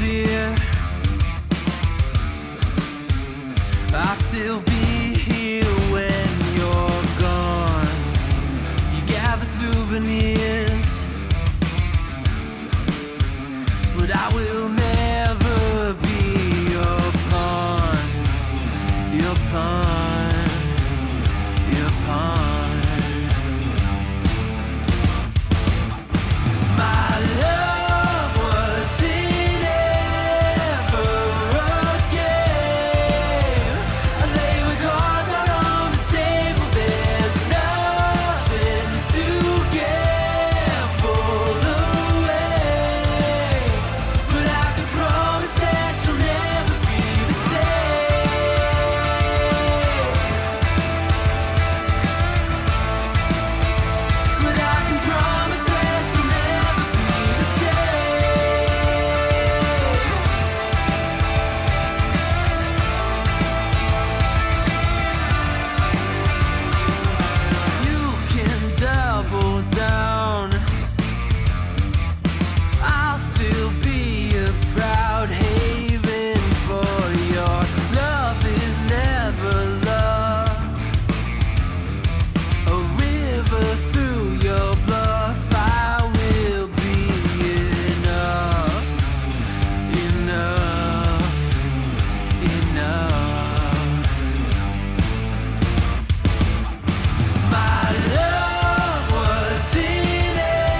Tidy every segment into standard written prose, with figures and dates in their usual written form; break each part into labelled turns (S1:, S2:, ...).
S1: dear. I'll still be here when you're gone. You gather souvenirs, but I will never be your pawn. Your pawn. Your pawn. My love wasn't ever a game. I lay with cards out on the table. There's nothing to gamble away, but I can promise that you'll never be the same. But I can promise that you'll never be the same. You can double down. I'll still be a proud haven for your love is never love. A river through your bluff, I will be enough, enough, enough. My love wasn't ever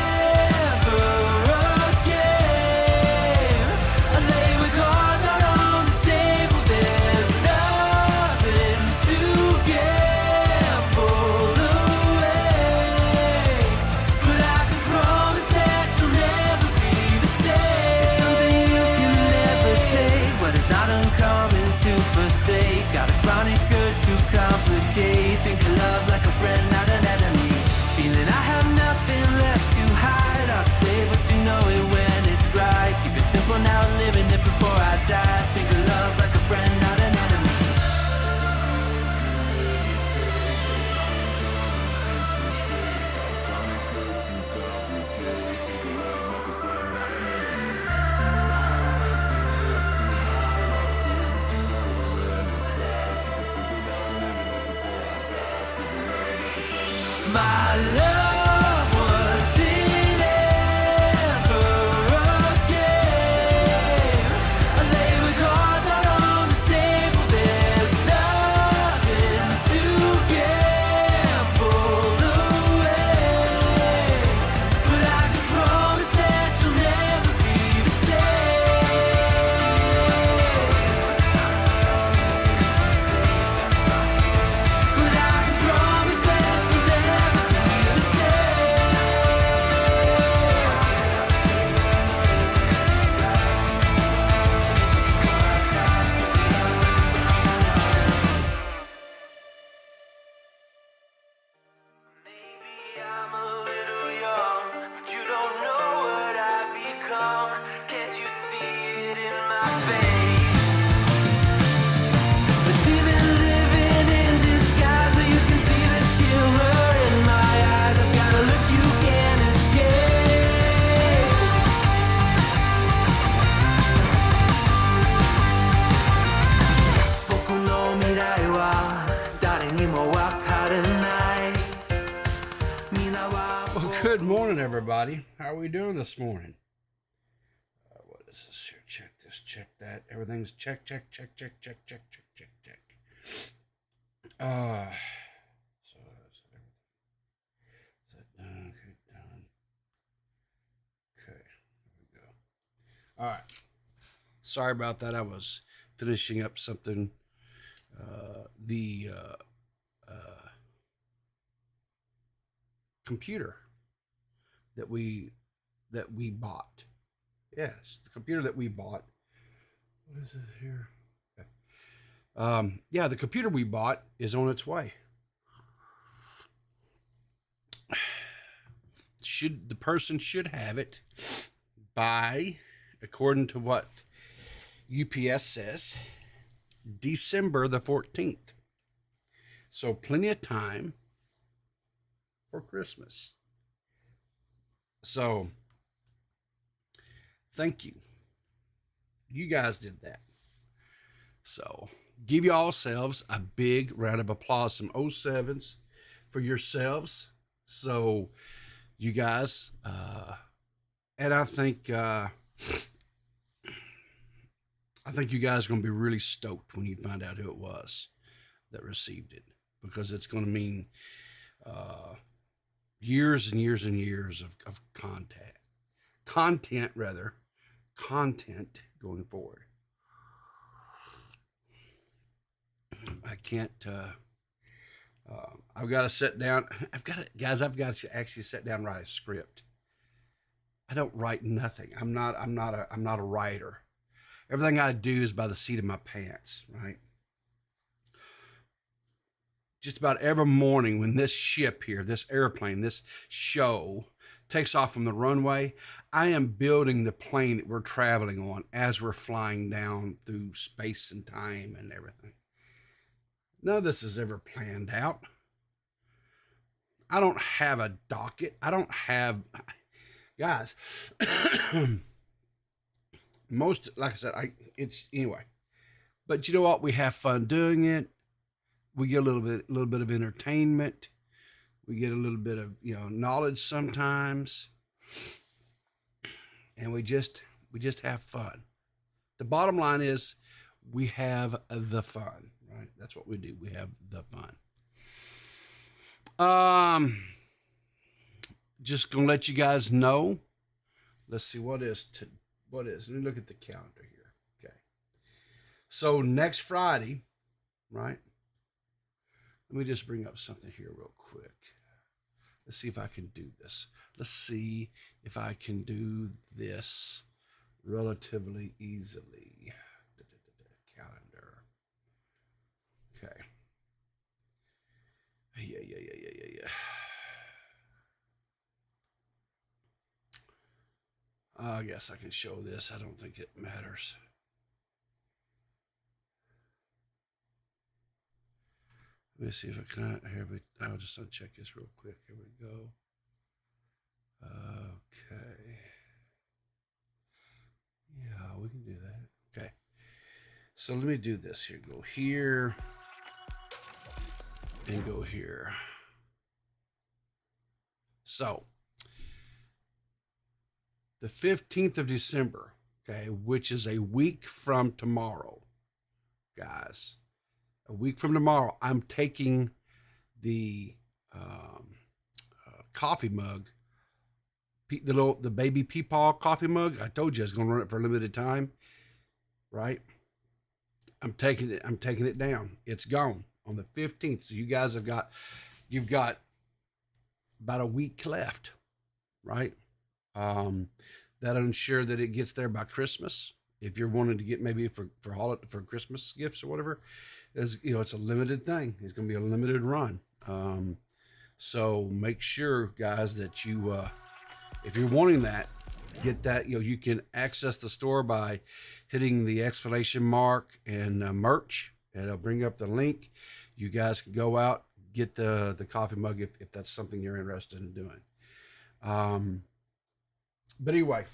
S1: a game. I lay with cards out on the table. There's nothing to gamble away, but I can promise that you'll never be the same. Something you can never take, but it's not uncommon to forsake. Got a chronic urge to complicate. Think of love like a friend, not an enemy. Feeling I have nothing left to hide. I'll say, but you know it when it's right. Keep it simple now, living it before I die. Think of love like a friend, not an enemy. My love wasn't ever a game. I lay with cards out on the table. There's nothing to gamble away, but I can promise that you'll never be the same. But I can promise that you'll never be the Maybe I'm a little young, but you don't know what I've become. Can't you see it in my face? But even living in disguise, but you can see the killer in my eyes. I've got a look you can't escape. Boku no mirai wa dare ni mo wakaranai. Mina wa
S2: Well, good morning, everybody. How are we doing this morning? What is this here? Check this, check that. Everything's check, check, check, check, check, check, check, check, check. So that's everything. Is that done? Okay, done. Okay, there we go. All right. Sorry about that. I was finishing up something. The computer that we bought. Yes, the computer that we bought. What is it here? Okay. Yeah, the computer we bought is on its way. The person should have it by, according to what UPS says, December the 14th. So plenty of time for Christmas. So thank you You guys did that. So give yourselves a big round of applause, some 07s for yourselves. So you guys, and I think you guys are going to be really stoked when you find out who it was that received it, because it's going to mean years and years and years of content going forward. I can't. I've got to sit down. I've got to actually sit down and write a script. I don't write nothing. I'm not a writer. Everything I do is by the seat of my pants, right? Just about every morning when this ship here, this airplane, this show takes off from the runway, I am building the plane that we're traveling on as we're flying down through space and time and everything. None of this is ever planned out. I don't have a docket. I don't have, guys, most, like I said, it's anyway. But you know what? We have fun doing it. We get a little bit of entertainment. We get a little bit of, knowledge sometimes. And we just have fun. The bottom line is we have the fun, right? That's what we do. We have the fun. Just gonna let you guys know. Let's see what is. Let me look at the calendar here. Okay. So next Friday, right? Let me just bring up something here real quick. Let's see if I can do this. Let's see if I can do this relatively easily. Calendar. Okay. Yeah. I guess I can show this. I don't think it matters. Let me see if I can. I'll just uncheck this real quick. Here we go. Okay. Yeah, we can do that. Okay. So let me do this here. Go here and go here. So the 15th of December, okay, which is a week from tomorrow, guys. A week from tomorrow, I'm taking the coffee mug, the baby peepaw coffee mug. I told you I was going to run it for a limited time, right? I'm taking it down. It's gone on the 15th. So you guys you've got about a week left, right? That'll ensure that it gets there by Christmas. If you're wanting to get maybe for Christmas gifts or whatever, it's a limited thing. It's going to be a limited run. So make sure, guys, that you, if you're wanting that, get that. You can access the store by hitting the exclamation mark and merch, and it'll bring up the link. You guys can go out, get the coffee mug if that's something you're interested in doing. But anyway,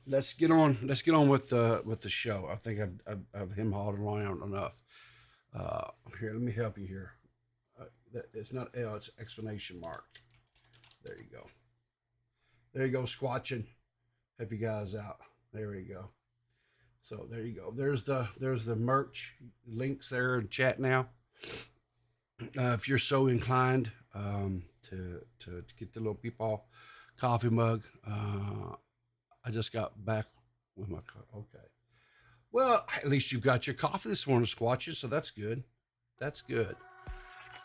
S2: let's get on with the show. I think I've him hauled around enough. Here, let me help you here. It's not L, it's exclamation mark. There you go. There you go, squatching. Help you guys out. There you go. So there you go. There's the merch links there in chat now. If you're so inclined to get the little peepaw coffee mug, I just got back with my okay. Well, at least you've got your coffee this morning, squatches, so that's good. That's good.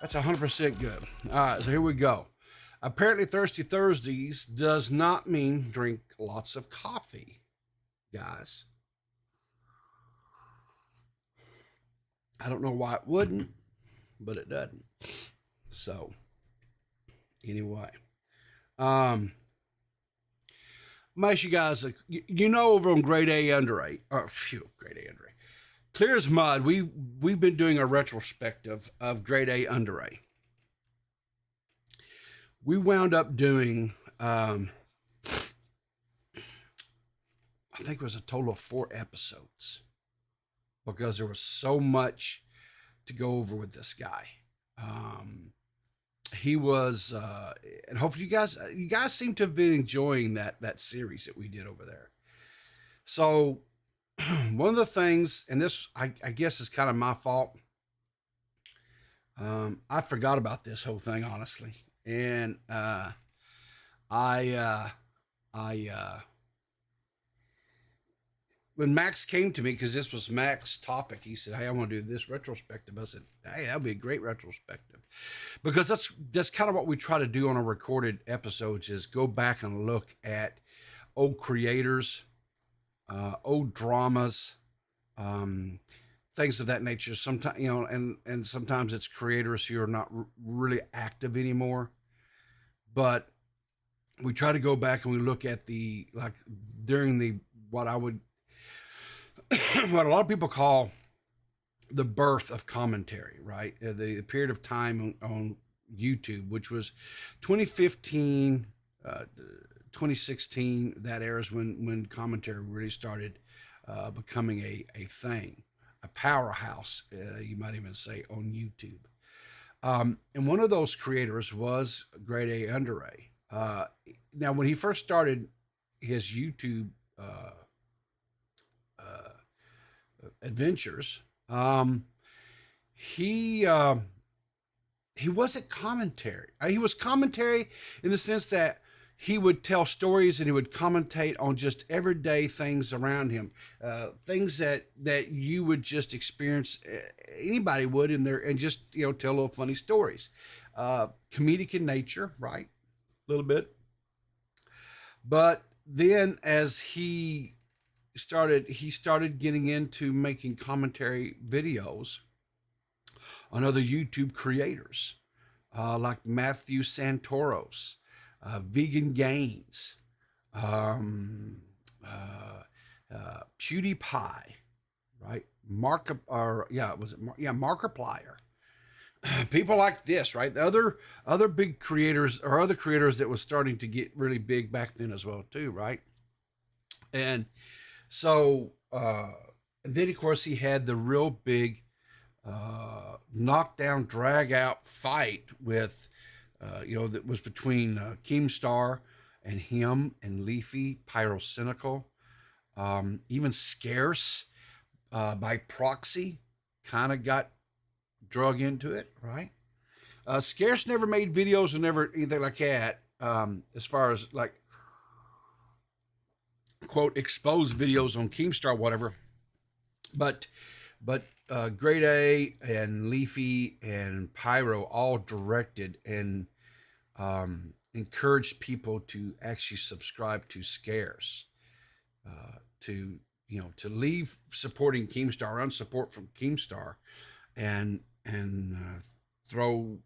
S2: That's 100% good. All right, so here we go. Apparently, Thirsty Thursdays does not mean drink lots of coffee, guys. I don't know why it wouldn't, but it doesn't. So, anyway. I'm ask you guys, over on GradeAUnderA, GradeAUnderA, Clear as Mud, we've been doing a retrospective of GradeAUnderA. We wound up doing, I think it was a total of 4 episodes because there was so much to go over with this guy. He was, and hopefully you guys seem to have been enjoying that series that we did over there. So one of the things, and this I guess is kind of my fault. I forgot about this whole thing, honestly. And when Max came to me, because this was Max's topic, he said, "Hey, I want to do this retrospective." I said, "Hey, that'd be a great retrospective," because that's kind of what we try to do on our recorded episodes, is go back and look at old creators, old dramas, things of that nature. Sometimes, and sometimes it's creators who are not really active anymore, but we try to go back and we look at during the what I would what a lot of people call the birth of commentary, right? The period of time on YouTube, which was 2015, 2016. That era is when commentary really started becoming a thing, a powerhouse, you might even say, on YouTube. And one of those creators was GradeAUnderA. Now, when he first started his YouTube adventures, he wasn't commentary. He was commentary in the sense that he would tell stories and he would commentate on just everyday things around him, things that you would just experience, anybody would in there, and just tell little funny stories, comedic in nature, right? A little bit. But then as he started getting into making commentary videos on other YouTube creators, like Matthew Santoros, Vegan Gains, PewDiePie, right? Markiplier. People like this, right? The other big creators, or other creators that was starting to get really big back then as well too, right? And so, and then of course he had the real big knockdown, drag out fight with, that was between Keemstar and him and Leafy, Pyrocynical, even Scarce by proxy kind of got drug into it, right? Scarce never made videos and never anything like that, as far as like, quote, exposed videos on Keemstar, whatever. But Grade A and Leafy and Pyro all directed and encouraged people to actually subscribe to Scarce, to leave supporting Keemstar, unsupport from Keemstar, and throw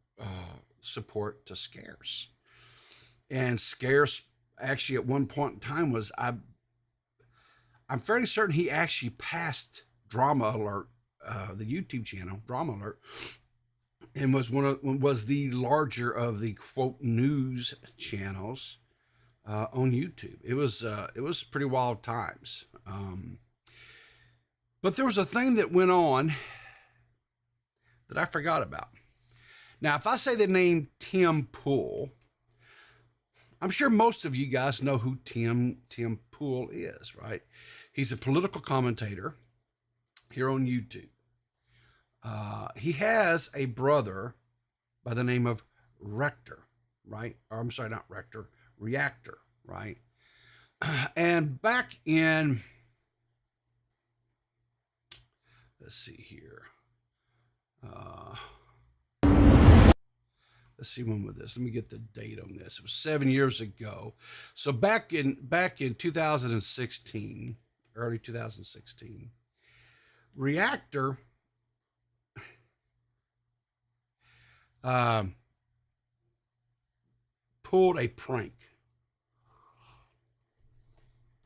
S2: support to Scarce. And Scarce actually at one point in time was, I'm fairly certain he actually passed Drama Alert, the YouTube channel Drama Alert, and was the larger of the quote news channels on YouTube. It was pretty wild times. But there was a thing that went on that I forgot about. Now, if I say the name Tim Pool, I'm sure most of you guys know who Tim Pool is, right? He's a political commentator here on YouTube. He has a brother by the name of Reactor, right? Or I'm sorry, not Reactor, Reactor, right? And back in, let's see here. Let's see, when was this? Let me get the date on this. It was 7 years ago. So back in 2016, early 2016, Reactor pulled a prank.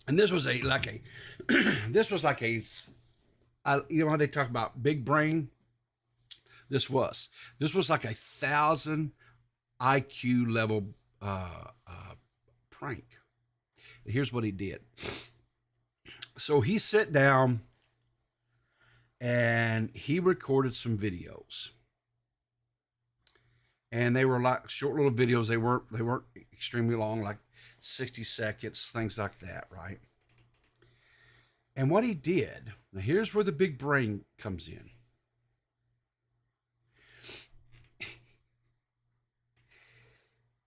S2: And this was this was like a, you know how they talk about big brain? This was like 1,000 IQ level prank. And here's what he did. So he sat down and he recorded some videos. And they were like short little videos. They weren't extremely long, like 60 seconds, things like that, right? And what he did, now here's where the big brain comes in.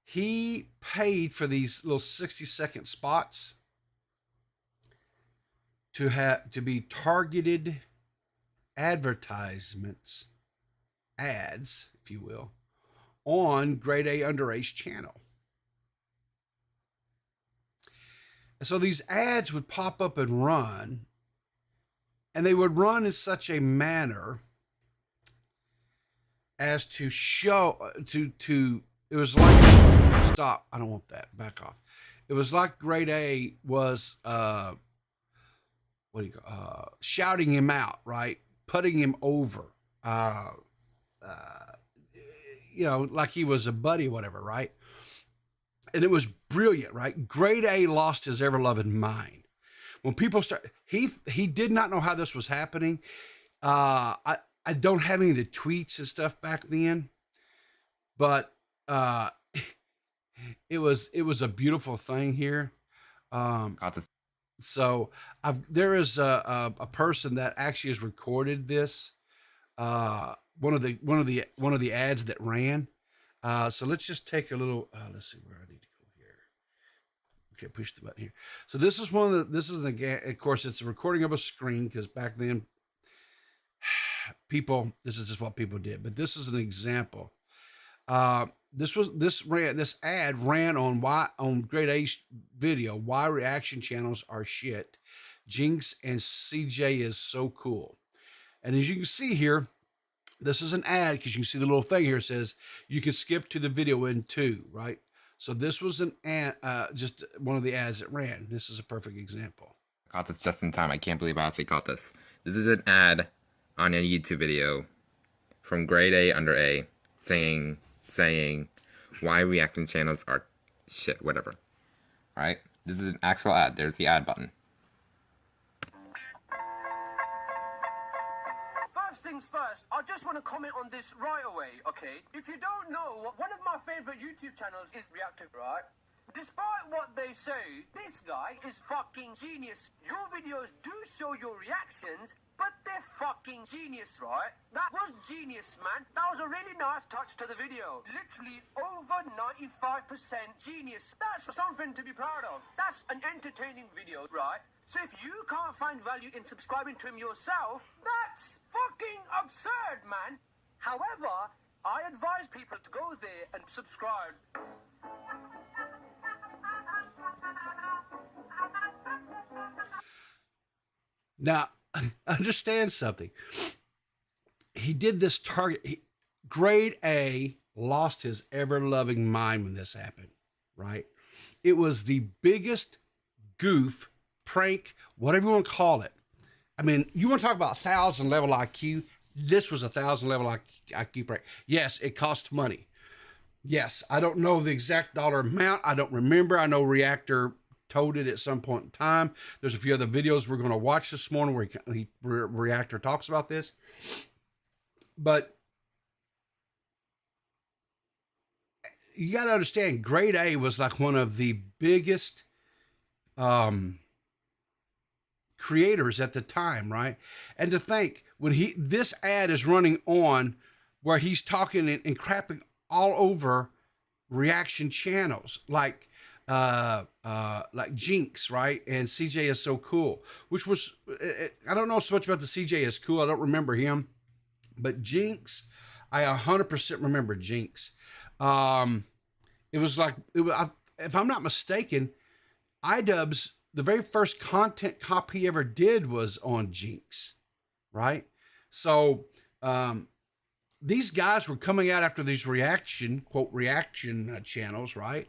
S2: He paid for these little 60-second spots to be targeted advertisements, ads, if you will, on GradeAUnderA's channel. And so these ads would pop up and run, and they would run in such a manner as to show to it was like, stop, I don't want that, back off. It was like Grade A was shouting him out, right? Putting him over. Like he was a buddy, whatever, right? And it was brilliant, right? Grade A lost his ever-loving mind. When people he did not know how this was happening. I don't have any of the tweets and stuff back then, but it was a beautiful thing here. So there is a person that actually has recorded this. One of the ads that ran. So let's just take a little. Let's see where I need to go here. Okay, push the button here. So this is of course, it's a recording of a screen, because back then, this is just what people did. But this is an example. This ad ran on Grade A's video. Why reaction channels are shit. Jinx and CJ is so cool. And as you can see here, this is an ad, because you can see the little thing here says you can skip to the video in 2, right? So this was an ad, just one of the ads that ran. This is a perfect example.
S3: I caught this just in time. I can't believe I actually caught this. This is an ad on a YouTube video from GradeAUnderA saying why reaction channels are shit, whatever. Alright? This is an actual ad. There's the ad button.
S4: First things first, I just want to comment on this right away, okay? If you don't know, one of my favorite YouTube channels is Reactor, right? Despite what they say, this guy is fucking genius. Your videos do show your reactions, but they're fucking genius, right? That was genius, man. That was a really nice touch to the video. Literally over 95% genius. That's something to be proud of. That's an entertaining video, right? So if you can't find value in subscribing to him yourself, that's fucking absurd, man. However, I advise people to go there and subscribe.
S2: Now, understand something. He did this target. Grade A lost his ever-loving mind when this happened, right? It was the biggest goof, prank, whatever you want to call it. I mean, you want to talk about 1,000 level IQ? This was 1,000 level IQ prank. Yes, it cost money. Yes, I don't know the exact dollar amount. I don't remember. I know Reactor told it at some point in time. There's a few other videos we're going to watch this morning where Reactor talks about this. But you got to understand, Grade A was like one of the biggest creators at the time, right? And to think, when this ad is running on where he's talking and crapping all over reaction channels, like Jinx, right? And CJ is so cool, which was, I don't know so much about the CJ is cool. I don't remember him, but Jinx, I 100% remember Jinx. It was like, if I'm not mistaken, iDubbbz, the very first content copy he ever did was on Jinx, right? So, these guys were coming out after these reaction channels, right?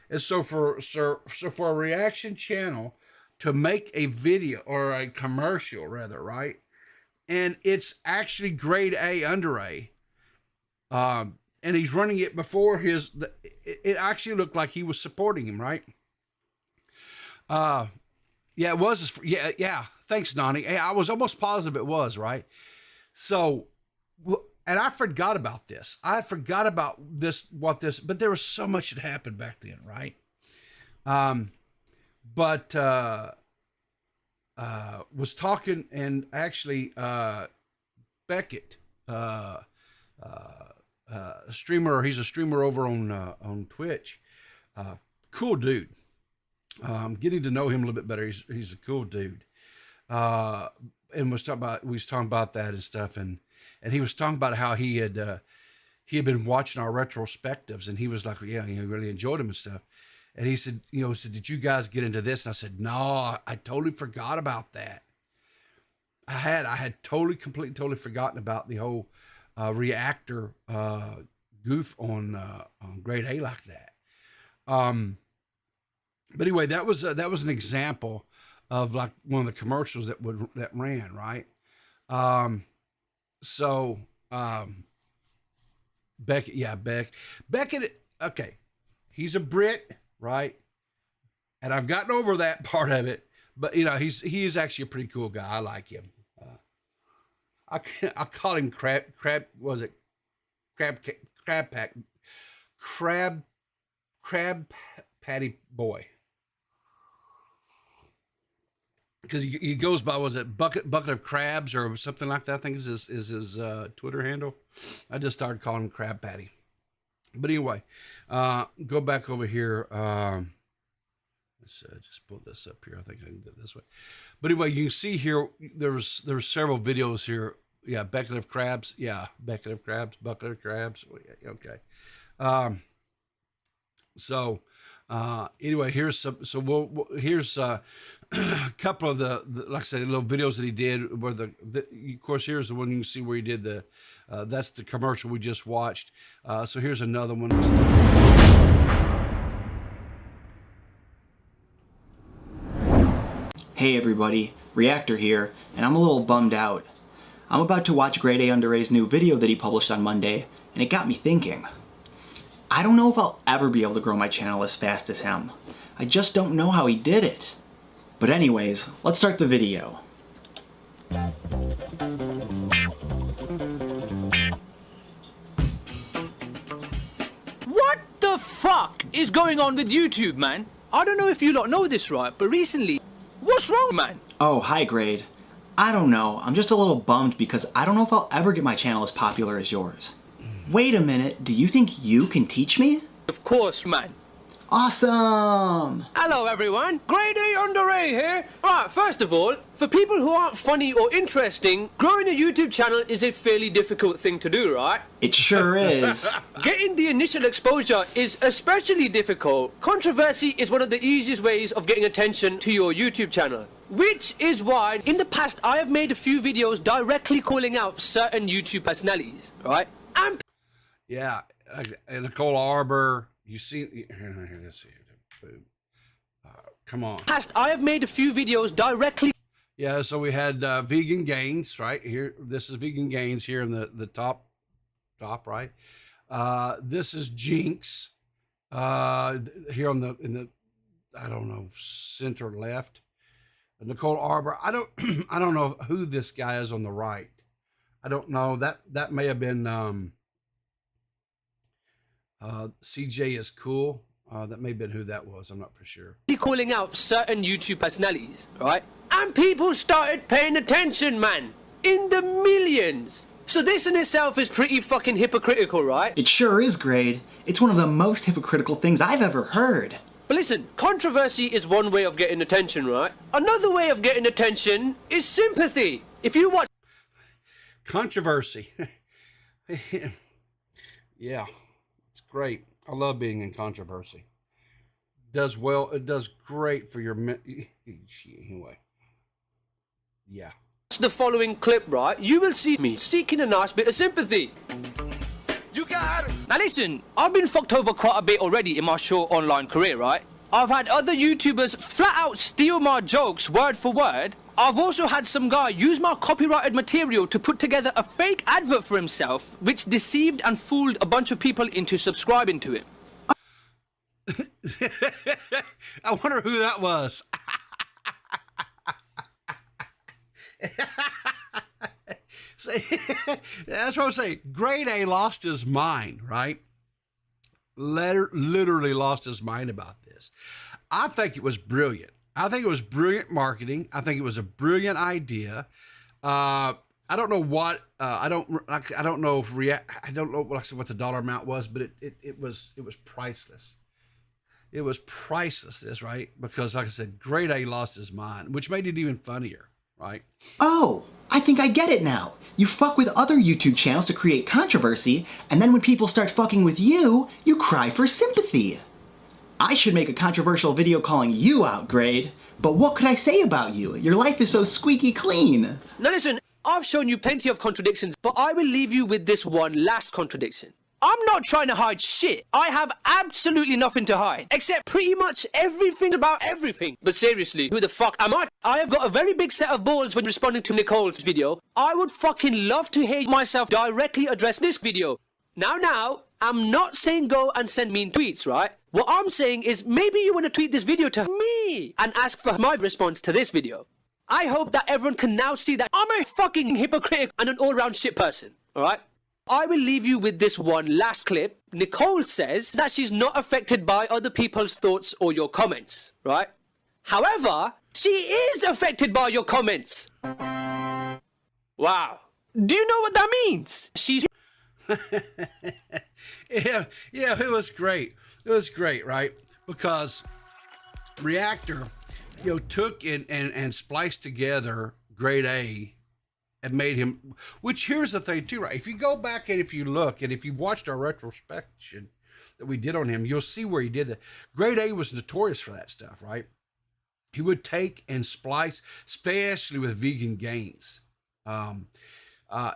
S2: And so for a reaction channel to make a video or a commercial, rather, right? And it's actually GradeAUnderA, and he's running it before it actually looked like he was supporting him, right? Yeah, it was. Yeah. Thanks, Donnie. Hey, I was almost positive it was, right? So, and I forgot about this. I forgot about but there was so much that happened back then, right? But was talking, and actually, Beckett, a streamer, he's a streamer over on Twitch. Cool dude. Getting to know him a little bit better. He's a cool dude. And we was talking about that and stuff, and he was talking about how he had been watching our retrospectives, and he was like, yeah, he really enjoyed them and stuff. And he said, did you guys get into this? And I said, no, I totally forgot about that. I had totally forgotten about the whole Reactor goof on Grade A like that. But anyway, that was an example of like one of the commercials that ran, right? Beckett, okay, he's a Brit, right? And I've gotten over that part of it, but he is actually a pretty cool guy. I like him. I call him crab patty boy, because he goes by, was it bucket of crabs or something like that? I think is his Twitter handle. I just started calling him Crab Patty. But anyway, go back over here. Let's just pull this up here. I think I can do it this way. But anyway, you can see here there was several videos here. Yeah, bucket of crabs. Yeah, bucket of crabs. Bucket of crabs. Okay. Anyway, here's here's a couple of the like I said, the little videos that he did where of course, here's the one you can see where he did that's the commercial we just watched. So here's another one.
S5: Hey everybody, Reactor here, and I'm a little bummed out. I'm about to watch GradeAUnderA's new video that he published on Monday, and it got me thinking. I don't know if I'll ever be able to grow my channel as fast as him. I just don't know how he did it. But anyways, let's start the video.
S4: What the fuck is going on with YouTube, man? I don't know if you lot know this, right, but recently, what's wrong, man?
S5: Oh, hi Grade. I don't know, I'm just a little bummed because I don't know if I'll ever get my channel as popular as yours. Wait a minute, do you think you can teach me?
S4: Of course, man.
S5: Awesome!
S4: Hello everyone, GradeAUnderA here. Right, first of all, for people who aren't funny or interesting, growing a YouTube channel is a fairly difficult thing to do, right?
S5: It sure is.
S4: Getting the initial exposure is especially difficult. Controversy is one of the easiest ways of getting attention to your YouTube channel. Which is why, in the past, I have made a few videos directly calling out certain YouTube personalities, right? And
S2: yeah, and Nicole Arbor, you see, here, let's see, boom. Come on.
S4: Past, I have made a few videos directly.
S2: Yeah, so we had Vegan Gains right here. This is Vegan Gains here in the top, right? This is Jinx here in the I don't know, center left. Nicole Arbor. I don't know who this guy is on the right. I don't know. That may have been CJ is cool. That may have been who that was. I'm not for sure.
S4: Calling out certain YouTube personalities, right? And people started paying attention, man. In the millions. So this in itself is pretty fucking hypocritical, right?
S5: It sure is, Grade. It's one of the most hypocritical things I've ever heard.
S4: But listen, controversy is one way of getting attention, right? Another way of getting attention is sympathy. If you watch
S2: controversy. Yeah, it's great. I love being in controversy. Does well. It does great for your anyway. Yeah.
S4: The following clip, right? You will see me seeking a nice bit of sympathy.
S1: You got it.
S4: Now listen, I've been fucked over quite a bit already in my short online career, right? I've had other YouTubers flat out steal my jokes word for word. I've also had some guy use my copyrighted material to put together a fake advert for himself, which deceived and fooled a bunch of people into subscribing to it.
S2: I wonder who that was. See, that's what I'm saying. Grade A lost his mind, right? Literally lost his mind about this. I think it was brilliant. I think it was brilliant marketing. I think it was a brilliant idea. I don't know what I don't know if I don't know what the dollar amount was, but it was priceless. It was priceless, this, right? Because like I said, Grade A lost his mind, which made it even funnier, right?
S5: Oh, I think I get it now. You fuck with other YouTube channels to create controversy, and then when people start fucking with you, you cry for sympathy. I should make a controversial video calling you out, Grade. But what could I say about you? Your life is so squeaky clean.
S4: Now listen, I've shown you plenty of contradictions, but I will leave you with this one last contradiction. I'm not trying to hide shit. I have absolutely nothing to hide, except pretty much everything about everything. But seriously, who the fuck am I? I have got a very big set of balls when responding to Nicole's video. I would fucking love to hear myself directly address this video. Now, I'm not saying go and send mean tweets, right? What I'm saying is maybe you want to tweet this video to me and ask for my response to this video. I hope that everyone can now see that I'm a fucking hypocrite and an all-round shit person, alright? I will leave you with this one last clip. Nicole says that she's not affected by other people's thoughts or your comments, right? However, she is affected by your comments. Wow. Do you know what that means? She's...
S2: yeah, it was great. It was great, right? Because Reactor, took and spliced together Grade A and made him, which here's the thing too, right? If you go back and if you look and if you've watched our retrospection that we did on him, you'll see where he did that. Grade A was notorious for that stuff, right? He would take and splice, especially with vegan gains.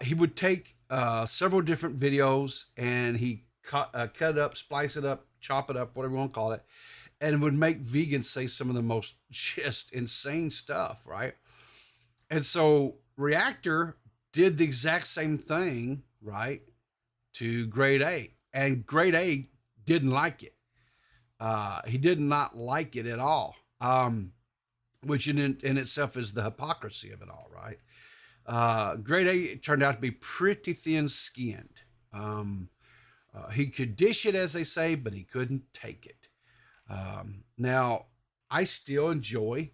S2: He would take several different videos and he cut it up, splice it up, chop it up, whatever you want to call it, and would make vegans say some of the most just insane stuff, right? And so Reactor did the exact same thing, right, to Grade A, and Grade A didn't like it. He did not like it at all, which in itself is the hypocrisy of it all, right? Grade A turned out to be pretty thin-skinned. He could dish it, as they say, but he couldn't take it. Now, I still enjoy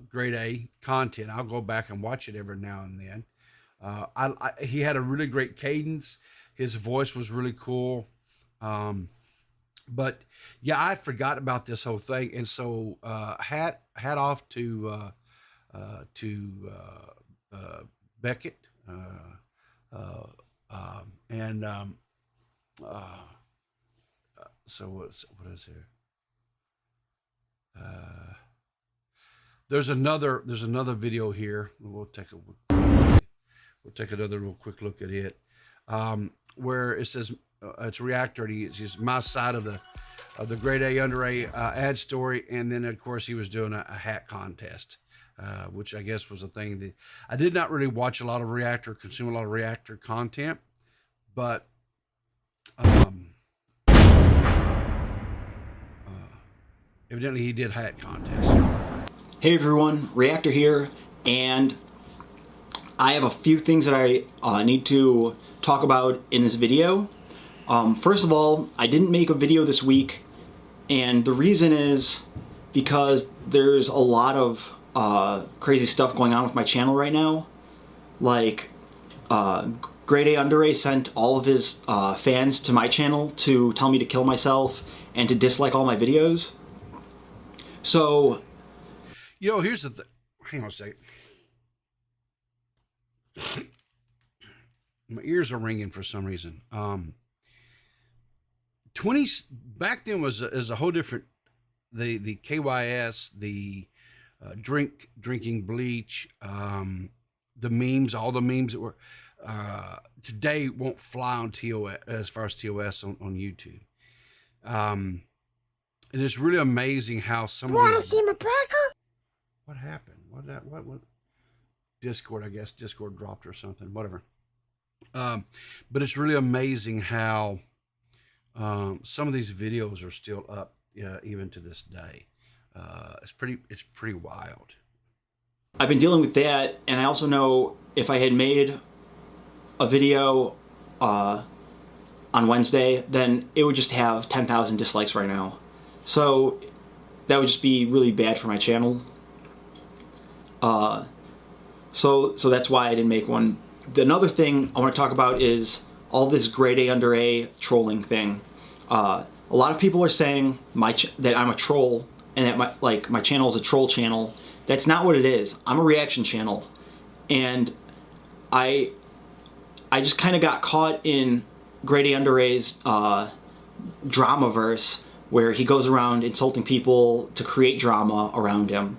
S2: Grade A content. I'll go back and watch it every now and then. He had a really great cadence. His voice was really cool. But yeah, I forgot about this whole thing, and so hat off to Beckett so what is here? There's another video here. We'll take another real quick look at it, where it says it's Reactor. And he's my side of the GradeAUnderA ad story, and then of course he was doing a hat contest, which I guess was a thing that I did not really watch a lot of Reactor, consume a lot of Reactor content, but evidently he did hat contest.
S5: Hey everyone, Reactor here, and I have a few things that I need to talk about in this video. First of all, I didn't make a video this week, and the reason is because there's a lot of crazy stuff going on with my channel right now. Like, GradeAUnderA sent all of his fans to my channel to tell me to kill myself and to dislike all my videos. So,
S2: here's the thing. Hang on a second. My ears are ringing for some reason. 20 back then was a whole different. The KYS, the drinking bleach, the memes, all the memes that were today won't fly on TOS as far as TOS on YouTube. And it's really amazing how some. Want to see my packer? What happened? What? Discord, I guess. Discord dropped or something. Whatever. But it's really amazing how some of these videos are still up, even to this day. It's pretty wild.
S5: I've been dealing with that, and I also know if I had made a video on Wednesday, then it would just have 10,000 dislikes right now. So that would just be really bad for my channel. So that's why I didn't make one. Another thing I want to talk about is all this GradeAUnderA trolling thing. A lot of people are saying that I'm a troll and that my channel is a troll channel. That's not what it is. I'm a reaction channel, and I just kind of got caught in GradeAUnderA's dramaverse, where he goes around insulting people to create drama around him.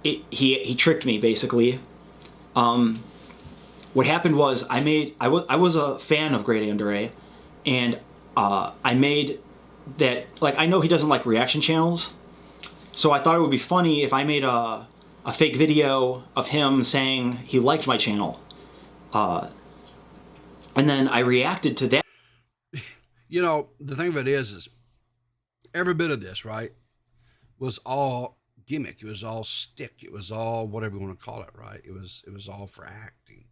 S5: He tricked me, basically. What happened was I was a fan of GradeAUnderA, and I made that, like, I know he doesn't like reaction channels, so I thought it would be funny if I made a fake video of him saying he liked my channel, and then I reacted to that.
S2: You know, the thing of it is every bit of this, right, was all gimmick. It was all stick. It was all whatever you want to call it, right? It was all for acting.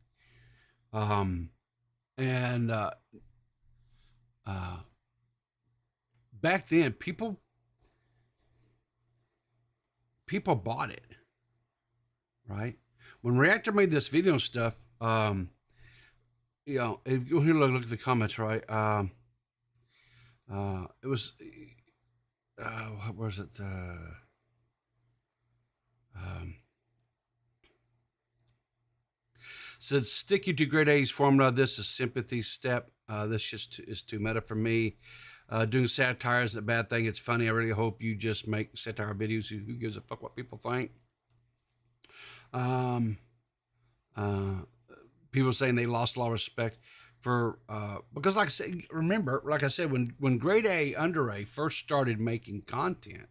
S2: Back then, people bought it, right? When Reactor made this video and stuff, you know, if you look at the comments, right? It was, what was it? Said, sticking to grade A's formula. This is sympathy step. This just is too meta for me. Doing satire is a bad thing. It's funny. I really hope you just make satire videos. Who gives a fuck what people think? People saying they lost a lot of respect for, because like I said, remember, like I said, when GradeAUnderA first started making content,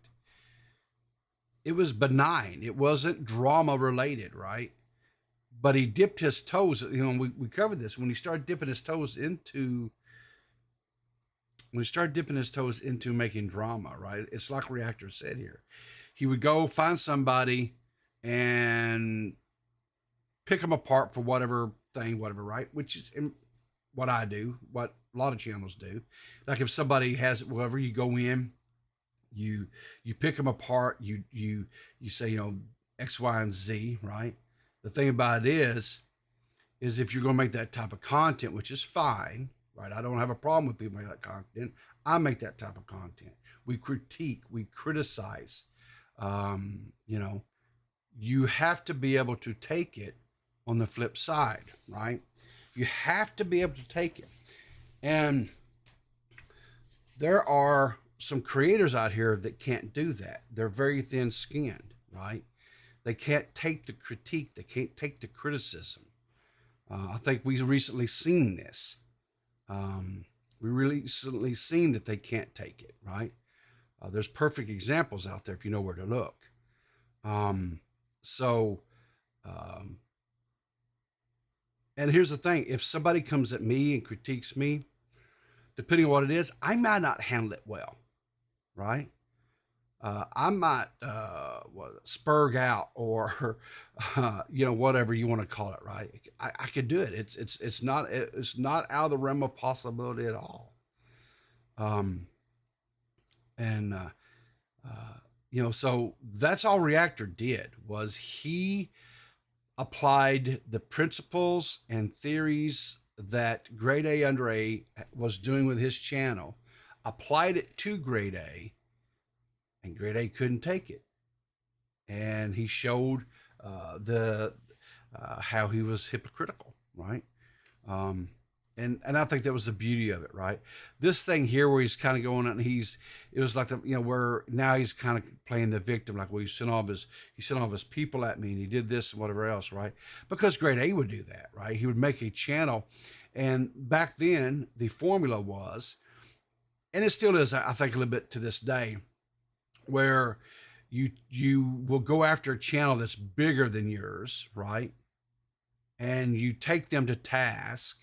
S2: it was benign. It wasn't drama related, right? But he dipped his toes, you know, we covered this, when he started dipping his toes into making drama, right? It's like Reactor said here. He would go find somebody and pick them apart for whatever thing, whatever, right? Which is what I do, what a lot of channels do. Like if somebody has whatever, you go in, you pick them apart, you say, you know, X, Y, and Z, right? The thing about it is if you're going to make that type of content, which is fine, right? I don't have a problem with people making that content. I make that type of content. We critique, we criticize. You know, you have to be able to take it on the flip side, right? You have to be able to take it. And there are some creators out here that can't do that. They're very thin-skinned, right? They can't take the critique. They can't take the criticism. I think we've recently seen this. We recently seen that they can't take it, right? There's perfect examples out there if you know where to look. And here's the thing. If somebody comes at me and critiques me, depending on what it is, I might not handle it well, right? I might spurg out, or you know, whatever you want to call it, right? I could do it. It's not out of the realm of possibility at all. You know, so that's all Reactor did, was he applied the principles and theories that GradeAUnderA was doing with his channel, applied it to Grade A, and Grade A couldn't take it. And he showed how he was hypocritical, right? And I think that was the beauty of it, right? This thing here where he's kind of going and it was like the, you know, where now he's kind of playing the victim, like, well, he sent all of his people at me and he did this and whatever else, right? Because Grade A would do that, right? He would make a channel, and back then the formula was, and it still is, I think, a little bit to this day, where you will go after a channel that's bigger than yours, right? And you take them to task,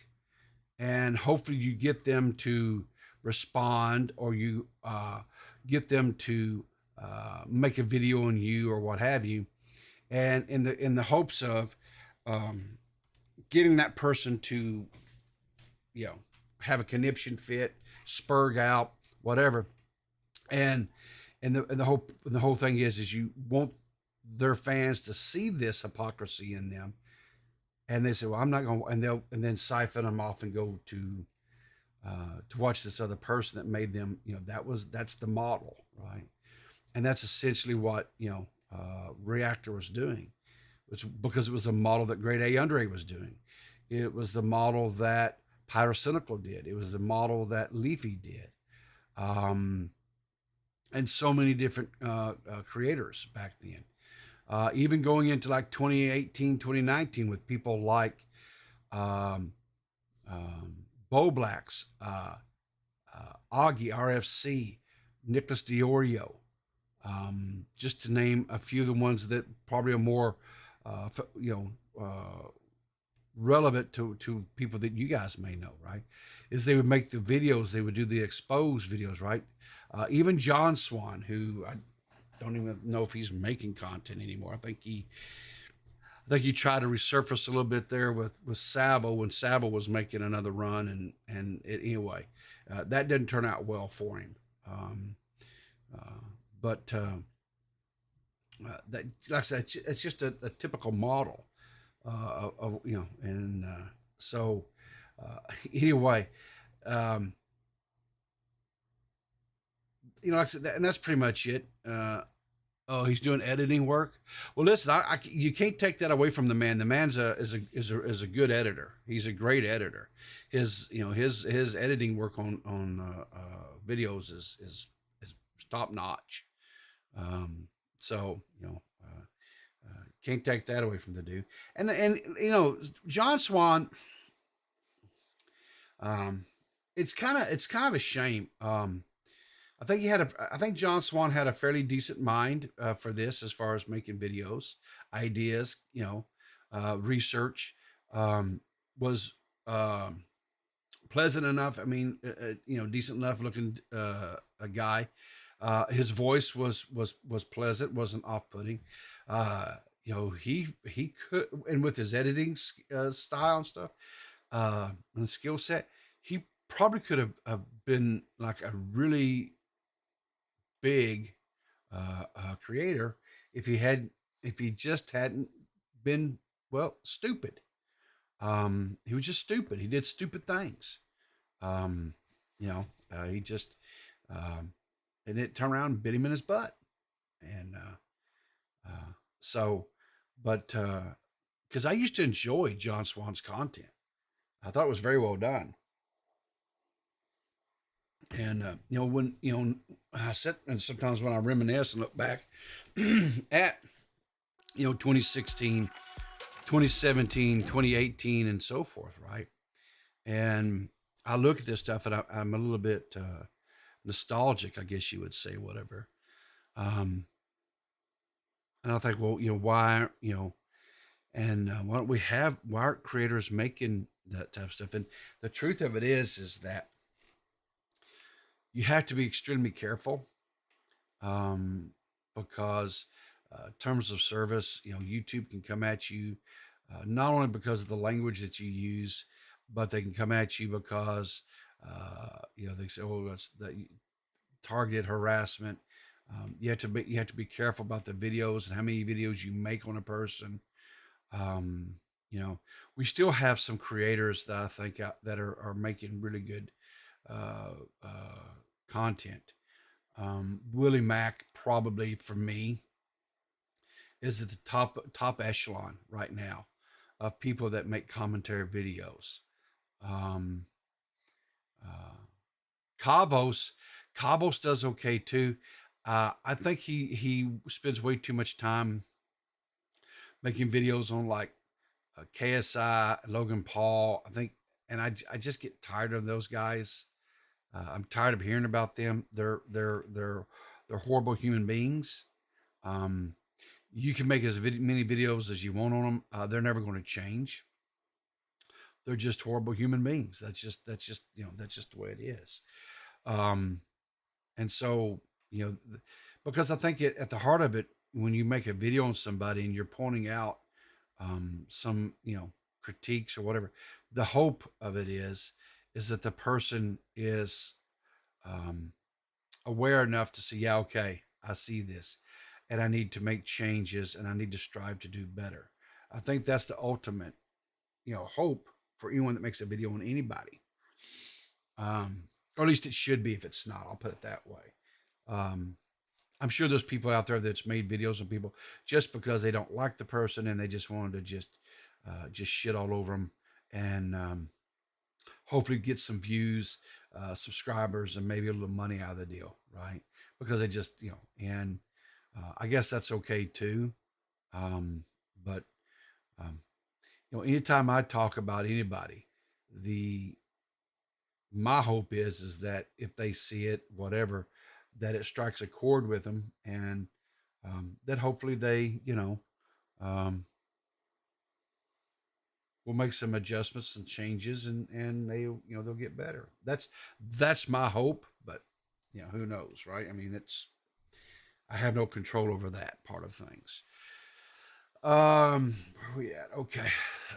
S2: and hopefully you get them to respond, or you get them to make a video on you or what have you, and in the hopes of getting that person to, you know, have a conniption fit, spurg out, whatever. And the whole thing is you want their fans to see this hypocrisy in them, and they say, well, I'm not going, and then siphon them off and go to watch this other person that made them, you know, that's the model, right? And that's essentially what, you know, Reactor was doing. It's because it was a model that GradeAUnderA was doing. It was the model that Pyrocynical did. It was the model that Leafy did. And so many different creators back then. Even going into like 2018, 2019 with people like Bo Blacks, Augie, RFC, Nicholas Diorio, just to name a few of the ones that probably are more, relevant to people that you guys may know, right? Is they would make the videos, they would do the exposed videos, right? Even John Swan, who I don't even know if he's making content anymore. I think he tried to resurface a little bit there with Sabo when Sabo was making another run, and anyway, that didn't turn out well for him. But that, like I said, it's just a typical model of you know, and so anyway, you know, like I said, and that's pretty much it. Oh, he's doing editing work. Well, listen, you can't take that away from the man. The man's is a good editor. He's a great editor. His editing work on videos is top notch. So you know, can't take that away from the dude. And you know, John Swan. It's kind of a shame. I think John Swan had a fairly decent mind for this, as far as making videos, ideas, you know, research, was pleasant enough. I mean, you know, decent enough looking a guy. His voice was pleasant, wasn't off-putting. You know, he could, and with his editing style and stuff, and skill set, he probably could have been like a really big creator if he just hadn't been, well, stupid. He was just stupid. He did stupid things. You know, he just and it turned around and bit him in his butt. And so, but because I used to enjoy John Swan's content, I thought it was very well done. And you know, when, you know, I sit and sometimes when I reminisce and look back at, you know, 2016, 2017, 2018, and so forth, right? And I look at this stuff and I'm a little bit nostalgic, I guess you would say, whatever. And I think, well, you know, why, you know, and why aren't creators making that type of stuff? And the truth of it is that you have to be extremely careful, because terms of service, you know, YouTube can come at you not only because of the language that you use, but they can come at you because you know, they say, oh, that's that targeted harassment. You have to be careful about the videos and how many videos you make on a person. You know, we still have some creators that I think that are making really good content. Willie Mack, probably for me, is at the top echelon right now of people that make commentary videos. Cabos does okay too. I think he spends way too much time making videos on like KSI, Logan Paul. I think, and I just get tired of those guys. I'm tired of hearing about them. They're horrible human beings. You can make as many videos as you want on them. They're never going to change. They're just horrible human beings. That's just, you know, that's just the way it is. And so, because I think at the heart of it, when you make a video on somebody and you're pointing out some, critiques or whatever, the hope of it is that the person is um, aware enough to see, yeah, okay, I see this, and I need to make changes, and I need to strive to do better. I think that's the ultimate, hope for anyone that makes a video on anybody. Or at least it should be. If it's not, I'll put it that way. Um, I'm sure there's people out there that's made videos of people just because they don't like the person and they just wanted to just shit all over them, and hopefully get some views, subscribers, and maybe a little money out of the deal, right? Because they just, and I guess that's okay too. But anytime I talk about anybody, the my hope is that if they see it, whatever, that it strikes a chord with them, and that hopefully they, um, will make some adjustments and changes, and they, they'll get better. That's my hope, but who knows, right? I mean, I have no control over that part of things. Where we at? Okay.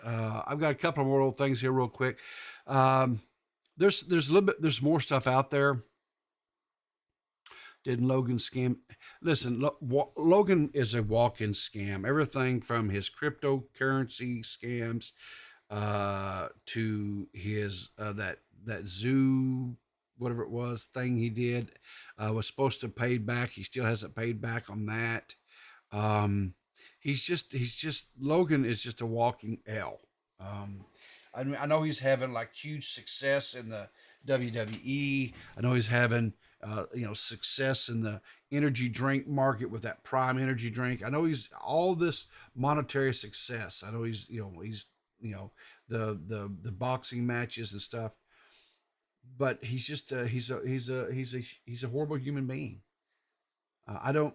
S2: I've got a couple more little things here real quick. There's a little bit, there's more stuff out there. Did Logan scam? Listen, Logan is a walk-in scam. Everything from his cryptocurrency scams to his that zoo, whatever it was, thing he did, was supposed to pay back. He still hasn't paid back on that. He's just Logan is just a walking L. I mean, I know he's having like huge success in the WWE. I know he's having success in the energy drink market with that Prime energy drink. I know he's all this monetary success. I know he's the boxing matches and stuff. But he's just he's a horrible human being. I don't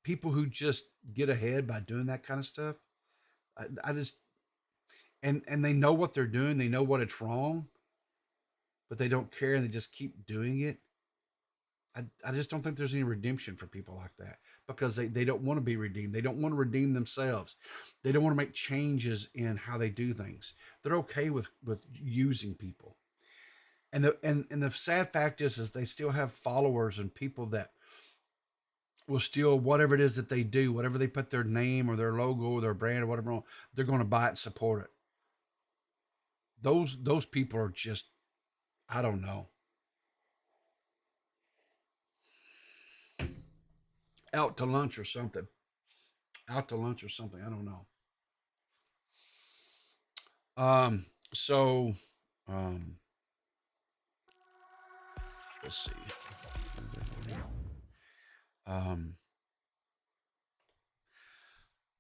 S2: people who just get ahead by doing that kind of stuff. I just and they know what they're doing. They know what it's wrong, but they don't care and they just keep doing it. I just don't think there's any redemption for people like that, because they don't want to be redeemed. They don't want to redeem themselves. They don't want to make changes in how they do things. They're okay with using people. And the sad fact is they still have followers and people that will steal whatever it is that they do, whatever they put their name or their logo or their brand or whatever on, they're going to buy it and support it. Those people are just, I don't know, out to lunch or something. Out to lunch or something. I don't know. So, let's see.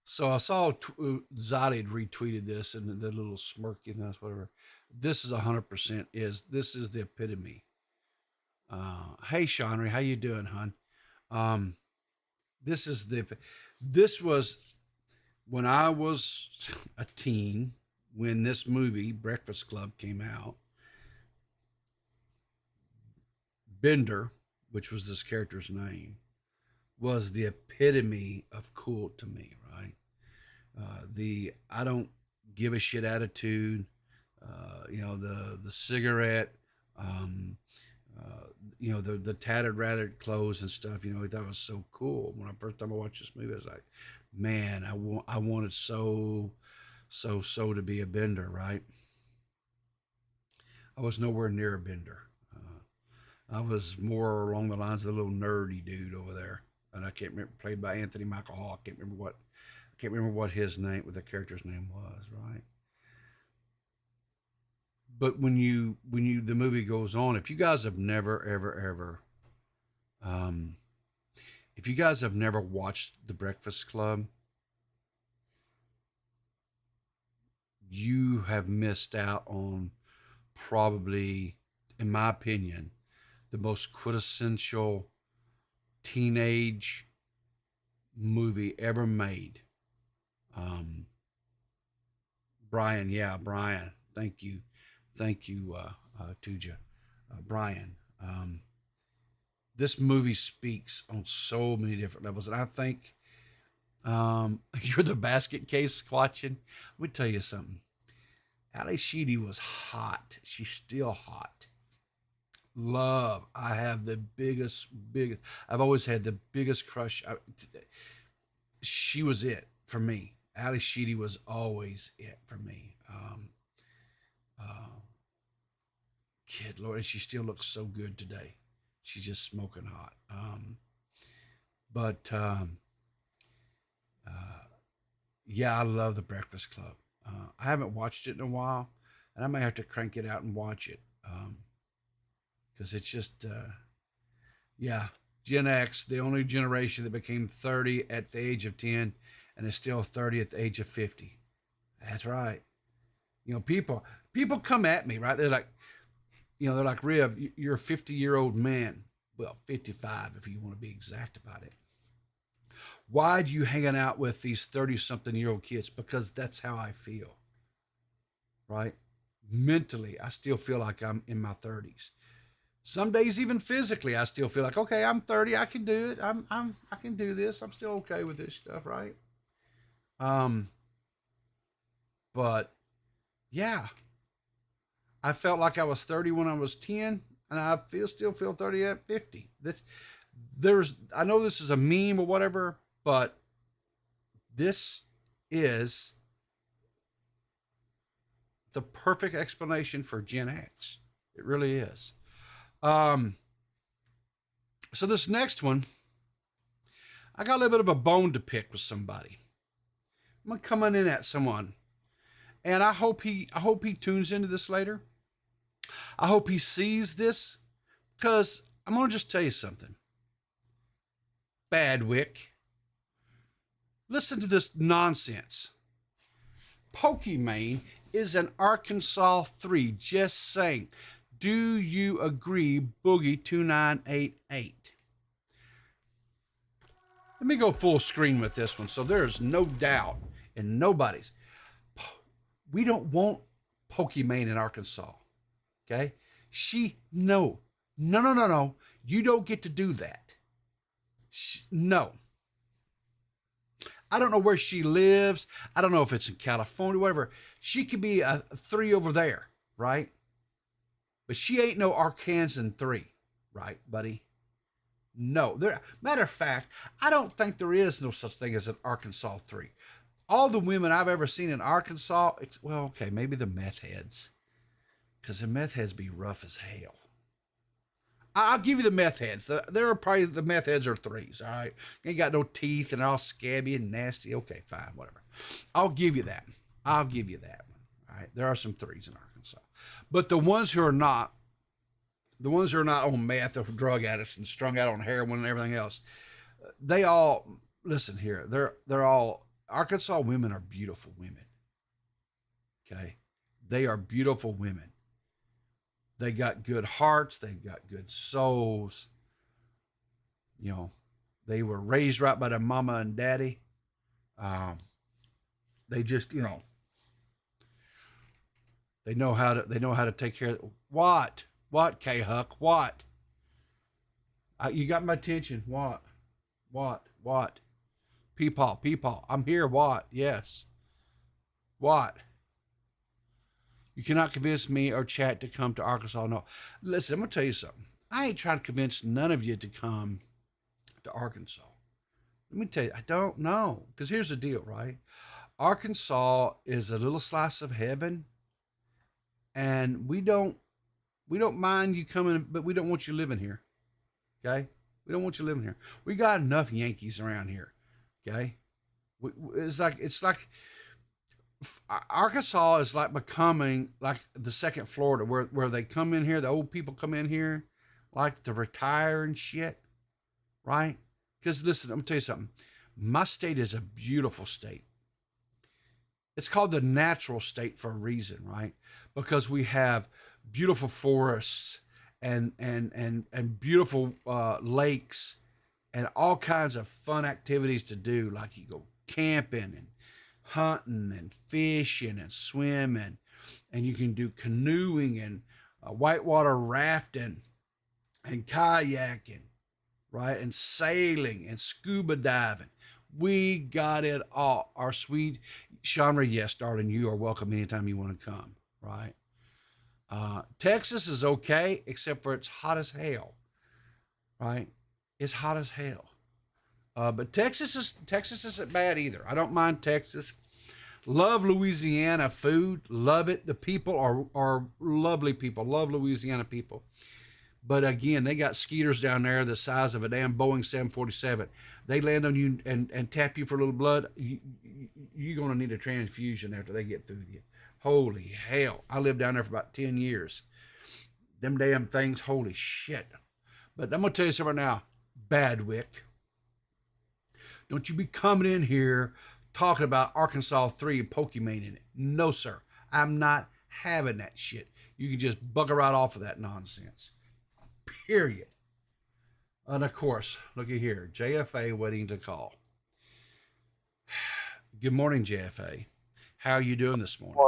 S2: So I saw Zadi had retweeted this and the little smirky and that's whatever. This is 100% this is the epitome. Hey Shanri, how you doing, hon? This was when I was a teen, when this movie Breakfast Club came out. Bender, which was this character's name, was the epitome of cool to me, right? The I don't give a shit attitude, the cigarette, the tattered ratted clothes and stuff. That was so cool. When I first time I watched this movie, I was like, man, I wanted so to be a Bender, right? I was nowhere near a Bender. I was more along the lines of the little nerdy dude over there, and I can't remember, played by Anthony Michael Hall. I can't remember what his name, what the character's name was, right? But when the movie goes on, if you guys have never ever, if you guys have never watched The Breakfast Club, you have missed out on probably, in my opinion, the most quintessential teenage movie ever made. Brian, thank you Thank you, Tuja, Brian. This movie speaks on so many different levels, and I think you're the basket case watching. Let me tell you something. Ali Sheedy was hot. She's still hot. Love. I have the biggest. I've always had the biggest crush. She was it for me. Ali Sheedy was always it for me. Kid, Lord, and she still looks so good today. She's just smoking hot. Yeah, I love The Breakfast Club. I haven't watched it in a while, and I may have to crank it out and watch it. Because it's just, yeah, Gen X, the only generation that became 30 at the age of 10 and is still 30 at the age of 50. That's right. You know, people come at me, right? They're like, they're like, Riv, you're a 50-year-old man. Well, 55 if you want to be exact about it. Why do you hanging out with these 30-something-year-old kids? Because that's how I feel, right? Mentally, I still feel like I'm in my 30s. Some days, even physically, I still feel like, okay, I'm 30, I can do it. I can do this. I'm still okay with this stuff, right? But yeah, I felt like I was 30 when I was 10, and I still feel 30 at 50. I know this is a meme or whatever, but this is the perfect explanation for Gen X. It really is. So this next one, I got a little bit of a bone to pick with somebody. I'm coming in at someone, and I hope he tunes into this later. I hope he sees this, because I'm gonna just tell you something. Badwick, listen to this nonsense. Pokimane is an Arkansas 3. Just saying. Do you agree, Boogie 2988? Let me go full screen with this one, so there's no doubt in nobody's. We don't want Pokimane in Arkansas. Okay? No. You don't get to do that. No. I don't know where she lives. I don't know if it's in California, whatever. She could be a 3 over there, right? But she ain't no Arkansan 3, right, buddy? No. Matter of fact, I don't think there is no such thing as an Arkansas 3. All the women I've ever seen in Arkansas, well, okay, maybe the meth heads. Because the meth heads be rough as hell. I'll give you the meth heads. The meth heads are 3s, all right? They ain't got no teeth and all scabby and nasty. Okay, fine, whatever. I'll give you that. I'll give you that one, all right? There are some 3s in Arkansas. But the ones who are not on meth or drug addicts and strung out on heroin and everything else, they all, listen here, they're all, Arkansas women are beautiful women, okay? They are beautiful women. They got good hearts. They've got good souls. You know, they were raised right by their mama and daddy. They just, they know how to take care of what K-Huck, what? You got my attention. What? Peepaw. I'm here. What? Yes. What? You cannot convince me or chat to come to Arkansas. No. Listen, I'm going to tell you something. I ain't trying to convince none of you to come to Arkansas. Let me tell you, I don't know. Because here's the deal, right? Arkansas is a little slice of heaven. And we don't mind you coming, but we don't want you living here. Okay? We don't want you living here. We got enough Yankees around here. Okay? It's like Arkansas is like becoming like the second Florida, where they come in here, the old people come in here like to retire and shit, right? Because listen, I'm gonna tell you something. My state is a beautiful state. It's called the natural state for a reason, right? Because we have beautiful forests and beautiful lakes and all kinds of fun activities to do, like you go camping and hunting and fishing and swimming. and you can do canoeing and whitewater rafting and kayaking, right? And sailing and scuba diving. We got it all. Our sweet Chandra, yes, darling, you are welcome anytime you want to come, right? Texas is okay, except for it's hot as hell, right? It's hot as hell. But Texas isn't bad either. I don't mind Texas. Love Louisiana food. Love it. The people are lovely people. Love Louisiana people. But again, they got skeeters down there the size of a damn Boeing 747. They land on you and tap you for a little blood. You're going to need a transfusion after they get through you. Holy hell. I lived down there for about 10 years. Them damn things, holy shit. But I'm going to tell you something now. Badwick. Don't you be coming in here talking about Arkansas 3 and Pokemon in it. No, sir. I'm not having that shit. You can just bugger right off of that nonsense. Period. And of course, looky here. JFA waiting to call. Good morning, JFA. How are you doing this morning?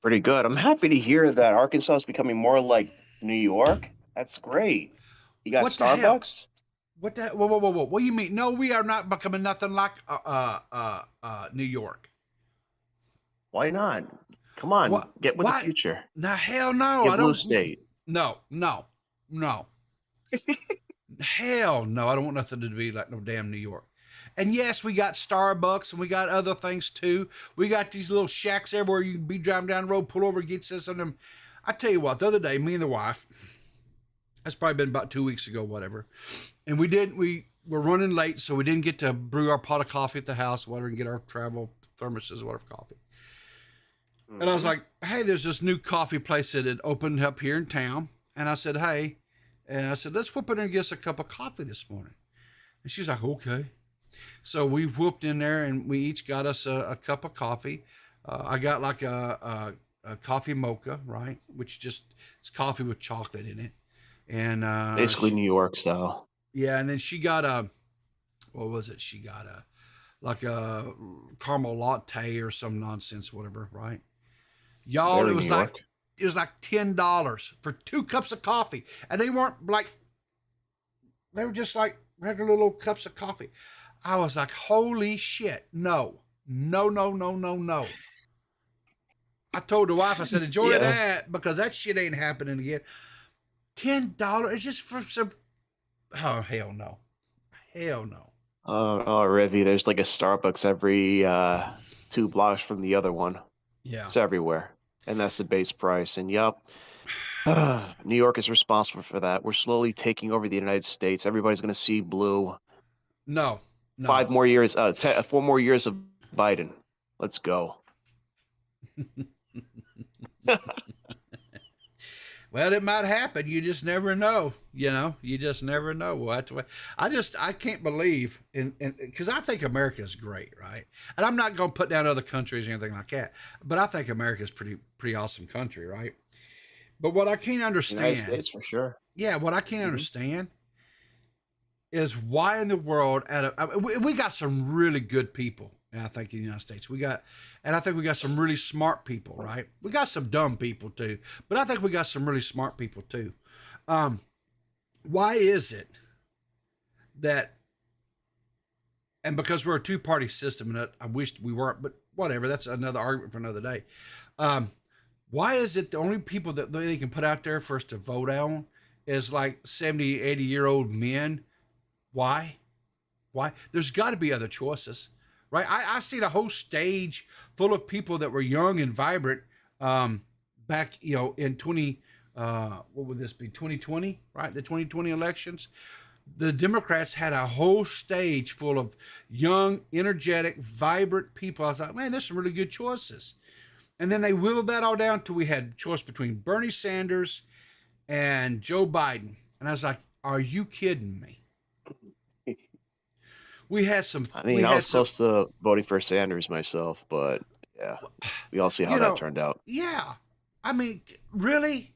S6: Pretty good. I'm happy to hear that Arkansas is becoming more like New York. That's great. You got
S2: What the hell?
S6: Starbucks?
S2: What the? Whoa. What do you mean? No, we are not becoming nothing like New York.
S6: Why not? Come on,
S2: What?
S6: get with
S2: Why?
S6: the future.
S2: No, hell no.
S6: Get
S2: I
S6: Blue
S2: don't.
S6: State.
S2: No. Hell no. I don't want nothing to be like no damn New York. And yes, we got Starbucks and we got other things too. We got these little shacks everywhere you can be driving down the road, pull over, get some of them. I tell you what, the other day, me and the wife, that's probably been about 2 weeks ago, whatever. And we were running late, so we didn't get to brew our pot of coffee at the house, whatever, and get our travel thermoses, whatever, coffee. And I was like, hey, there's this new coffee place that had opened up here in town. And I said, hey, and I said, let's whoop in there and get us a cup of coffee this morning. And she's like, okay. So we whooped in there and we each got us a cup of coffee. I got like a coffee mocha, right? Which just, it's coffee with chocolate in it. And
S6: Basically New York style.
S2: yeah, and then she got what was it? She got like a caramel latte or some nonsense, whatever, right? Y'all,
S6: Very
S2: it was
S6: New
S2: like
S6: York.
S2: $10 for 2 cups of coffee, and they weren't like, they were just like regular little cups of coffee. I was like, holy shit, no. I told the wife, I said, enjoy
S6: Yeah.
S2: that, because that shit ain't happening again. $10 is just for some. Oh, hell no.
S6: Oh, Revy, there's like a Starbucks every 2 blocks from the other one.
S2: Yeah.
S6: It's everywhere. And that's the base price. And yup, New York is responsible for that. We're slowly taking over the United States. Everybody's going to see blue.
S2: No.
S6: 4 more years of Biden. Let's go.
S2: Well, it might happen. You just never know. You just never know. I can't believe, because I think America's great, right? And I'm not going to put down other countries or anything like that, but I think America's pretty awesome country, right? But what I can't understand,
S6: United States for sure.
S2: yeah, what I can't understand is why in the world, we got some really good people. I think in the United States and I think we got some really smart people, right? We got some dumb people too, but I think we got some really smart people too. Why is it that, and because we're a 2-party system, and I wished we weren't, but whatever, that's another argument for another day. Why is it the only people that they can put out there for us to vote on is like 70, 80-year-old men? Why? There's got to be other choices. Right, I seen a whole stage full of people that were young and vibrant back, in 2020, right? The 2020 elections. The Democrats had a whole stage full of young, energetic, vibrant people. I was like, man, there's some really good choices. And then they whittled that all down till we had a choice between Bernie Sanders and Joe Biden. And I was like, are you kidding me? We had some.
S6: I mean, I was close to voting for Sanders myself, but yeah, we all see how that turned out.
S2: Yeah. I mean, really?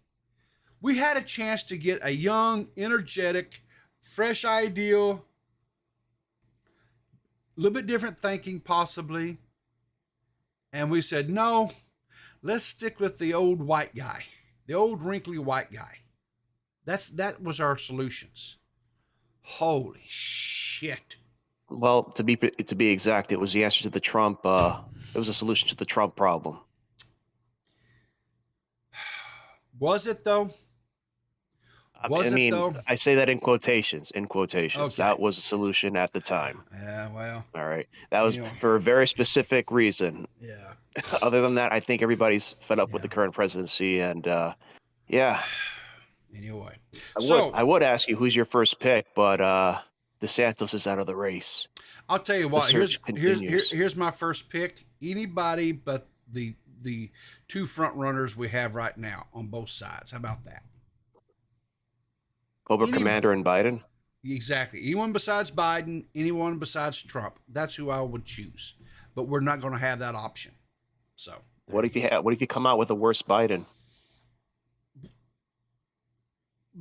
S2: We had a chance to get a young, energetic, fresh ideal, a little bit different thinking possibly. And we said, no, let's stick with the old white guy, the old wrinkly white guy. That was our solutions. Holy shit.
S6: Well, to be exact, it was the answer to the Trump. It was a solution to the Trump problem.
S2: Was it though? Was
S6: I
S2: it
S6: mean,
S2: though?
S6: I say that in quotations. In quotations,
S2: Okay.
S6: that was a solution at the time.
S2: Yeah, well,
S6: All right, that was
S2: anyway.
S6: for a very specific reason.
S2: Yeah.
S6: Other than that, I think everybody's fed up with
S2: Yeah.
S6: the current presidency, and yeah,
S2: Anyway.
S6: I
S2: So
S6: would ask you who's your first pick, but DeSantis is out of the race.
S2: I'll tell you
S6: The
S2: what.
S6: search continues.
S2: Here's my first pick. Anybody but the two front runners we have right now on both sides. How about that?
S6: Cobra
S2: Any-
S6: Commander and Biden.
S2: Exactly. Anyone besides Biden, anyone besides Trump. That's who I would choose. But we're not going to have that option. So
S6: What if you come out with a worse Biden?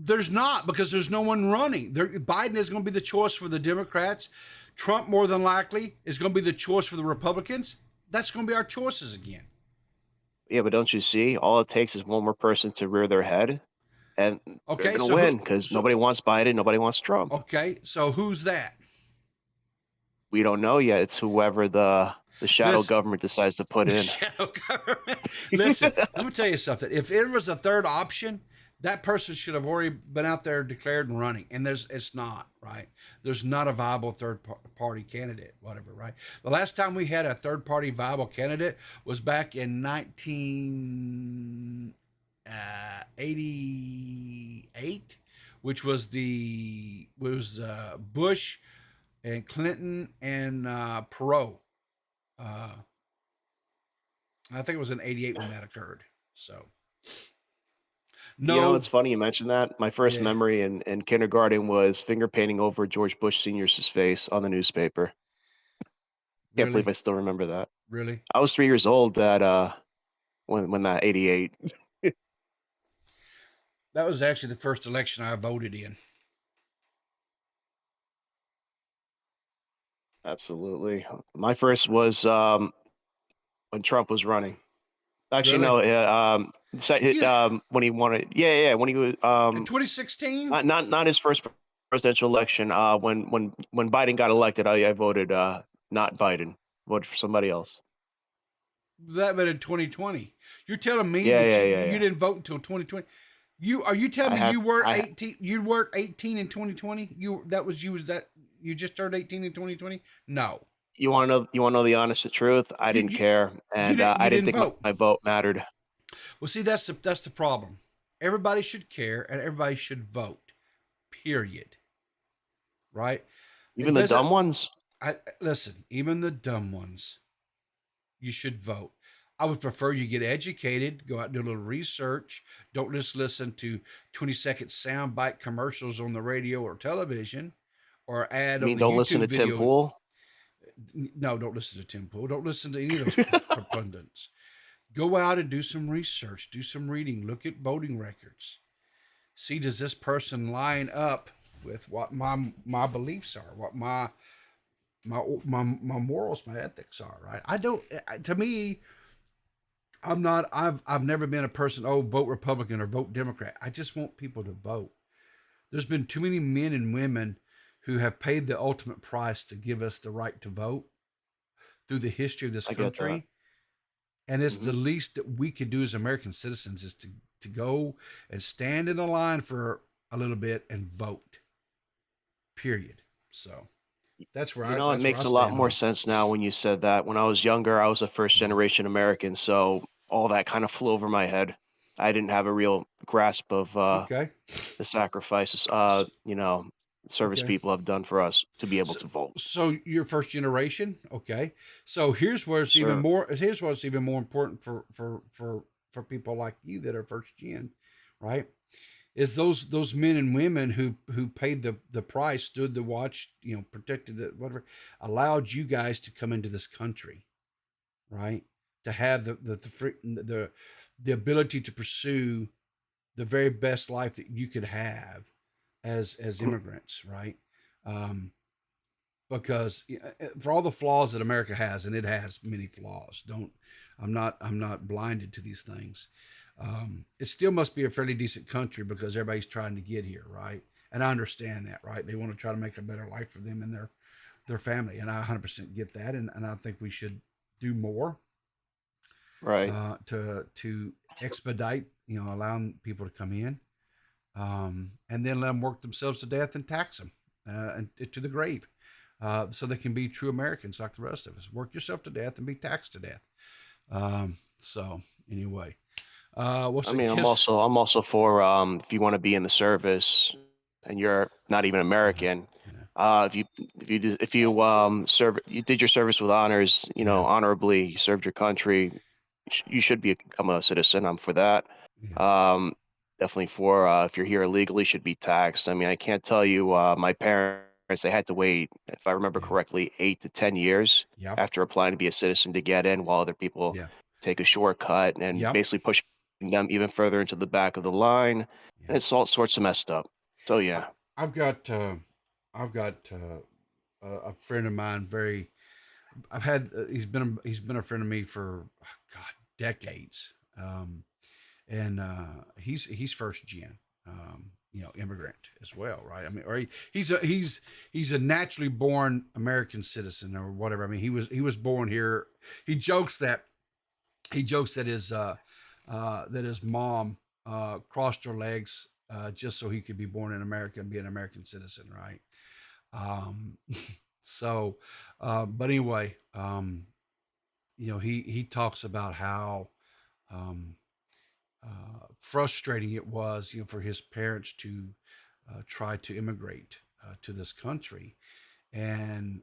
S2: there's not, because there's no one running. Biden is going to be the choice for the Democrats. Trump, more than likely, is going to be the choice for the Republicans. That's going to be our choices again.
S6: Yeah, but don't you see? All it takes is one more person to rear their head, and
S2: Okay,
S6: they're going
S2: so
S6: to win because nobody wants Biden, nobody wants Trump.
S2: Okay, so who's that?
S6: We don't know yet. It's whoever the shadow
S2: Listen.
S6: government decides to put in.
S2: Shadow government. Listen, let me tell you something. If it was a third option, that person should have already been out there declared and running. And it's not, right? There's not a viable third party candidate, whatever, right? The last time we had a third party viable candidate was back in 1988, which was Bush and Clinton and Perot. I think it was in 88 when that occurred. So, no.
S6: You know, it's funny you mentioned that. My first
S2: Yeah.
S6: memory in kindergarten was finger painting over George Bush Sr.'s face on the newspaper. Can't believe I still remember that.
S2: Really?
S6: I was 3 years old when that 88.
S2: That was actually the first election I voted in.
S6: Absolutely. My first was when Trump was running. Actually,
S2: Really?
S6: no. When he wanted, when he was
S2: In 2016?
S6: not his first presidential election. When Biden got elected, I voted not Biden. Voted for somebody else.
S2: That but in 2020. You're telling me
S6: Yeah,
S2: that
S6: yeah.
S2: you didn't vote until 2020? Are you telling me you were
S6: I-
S2: 18? You were 18 in 2020? You just turned 18 in 2020? No.
S6: You want to know the honest truth? I didn't care, and I didn't think
S2: vote.
S6: my vote mattered.
S2: Well, see, that's the problem. Everybody should care and everybody should vote. Period. Right?
S6: Even the dumb ones.
S2: Listen, even the dumb ones, you should vote. I would prefer you get educated, go out and do a little research. Don't just listen to 20-second soundbite commercials on the radio or television, or ad
S6: I mean,
S2: on the
S6: don't
S2: YouTube
S6: listen to
S2: video.
S6: Tim Pool.
S2: No, don't listen to Tim Pool. Don't listen to any of those pundits. Go out and do some research, do some reading, look at voting records. See, does this person line up with what my beliefs are, what my morals, my ethics are, right? To me, I've never been a person, vote Republican or vote Democrat. I just want people to vote. There's been too many men and women who have paid the ultimate price to give us the right to vote through the history of this country. And it's the least that we can do as American citizens is to go and stand in a line for a little bit and vote. Period. So that's where
S6: it makes a lot more sense now when you said that. When I was younger, I was a first generation American, so all that kind of flew over my head. I didn't have a real grasp of the sacrifices service people have done for us to be able to vote.
S2: So you're first generation, okay? So here's where it's even more. Here's what's even more important for people like you that are first gen, right? Is those men and women who paid the price, stood the watch, protected the whatever, allowed you guys to come into this country, right? To have the ability to pursue the very best life that you could have as immigrants, right? because for all the flaws that America has, and it has many flaws. I'm not blinded to these things. It still must be a fairly decent country because everybody's trying to get here, right? And I understand that, right? They want to try to make a better life for them and their family, and I 100% get that, and I think we should do more,
S6: Right.
S2: To expedite, allowing people to come in, and then let them work themselves to death and tax them and to the grave, so they can be true Americans like the rest of us. Work yourself to death and be taxed to death. So anyway, what's
S6: I
S2: the
S6: mean,
S2: kiss?
S6: I'm also for if you want to be in the service and you're not even American, if you serve, you did your service with honors,
S2: Yeah.
S6: honorably, you served your country, you should become a citizen. I'm for that.
S2: Yeah.
S6: Um, Definitely for if you're here illegally, should be taxed. I mean, I can't tell you, my parents, they had to wait, if I remember
S2: Yeah.
S6: correctly, 8 to 10 years
S2: Yep.
S6: after applying to be a citizen to get in, while other people
S2: Yeah.
S6: take a shortcut and
S2: Yep.
S6: basically push them even further into the back of the line,
S2: Yeah.
S6: and it's all sorts of messed up. So
S2: I,
S6: yeah.
S2: I've got a friend of mine. I've had he's been a friend of me for God decades, and he's first gen, immigrant as well, right? I mean, or he's a naturally born American citizen or whatever. I mean, he was born here. He jokes that his mom crossed her legs just so he could be born in America and be an American citizen, right? Um, so, but anyway, he talks about how um, frustrating it was, for his parents to try to immigrate to this country, and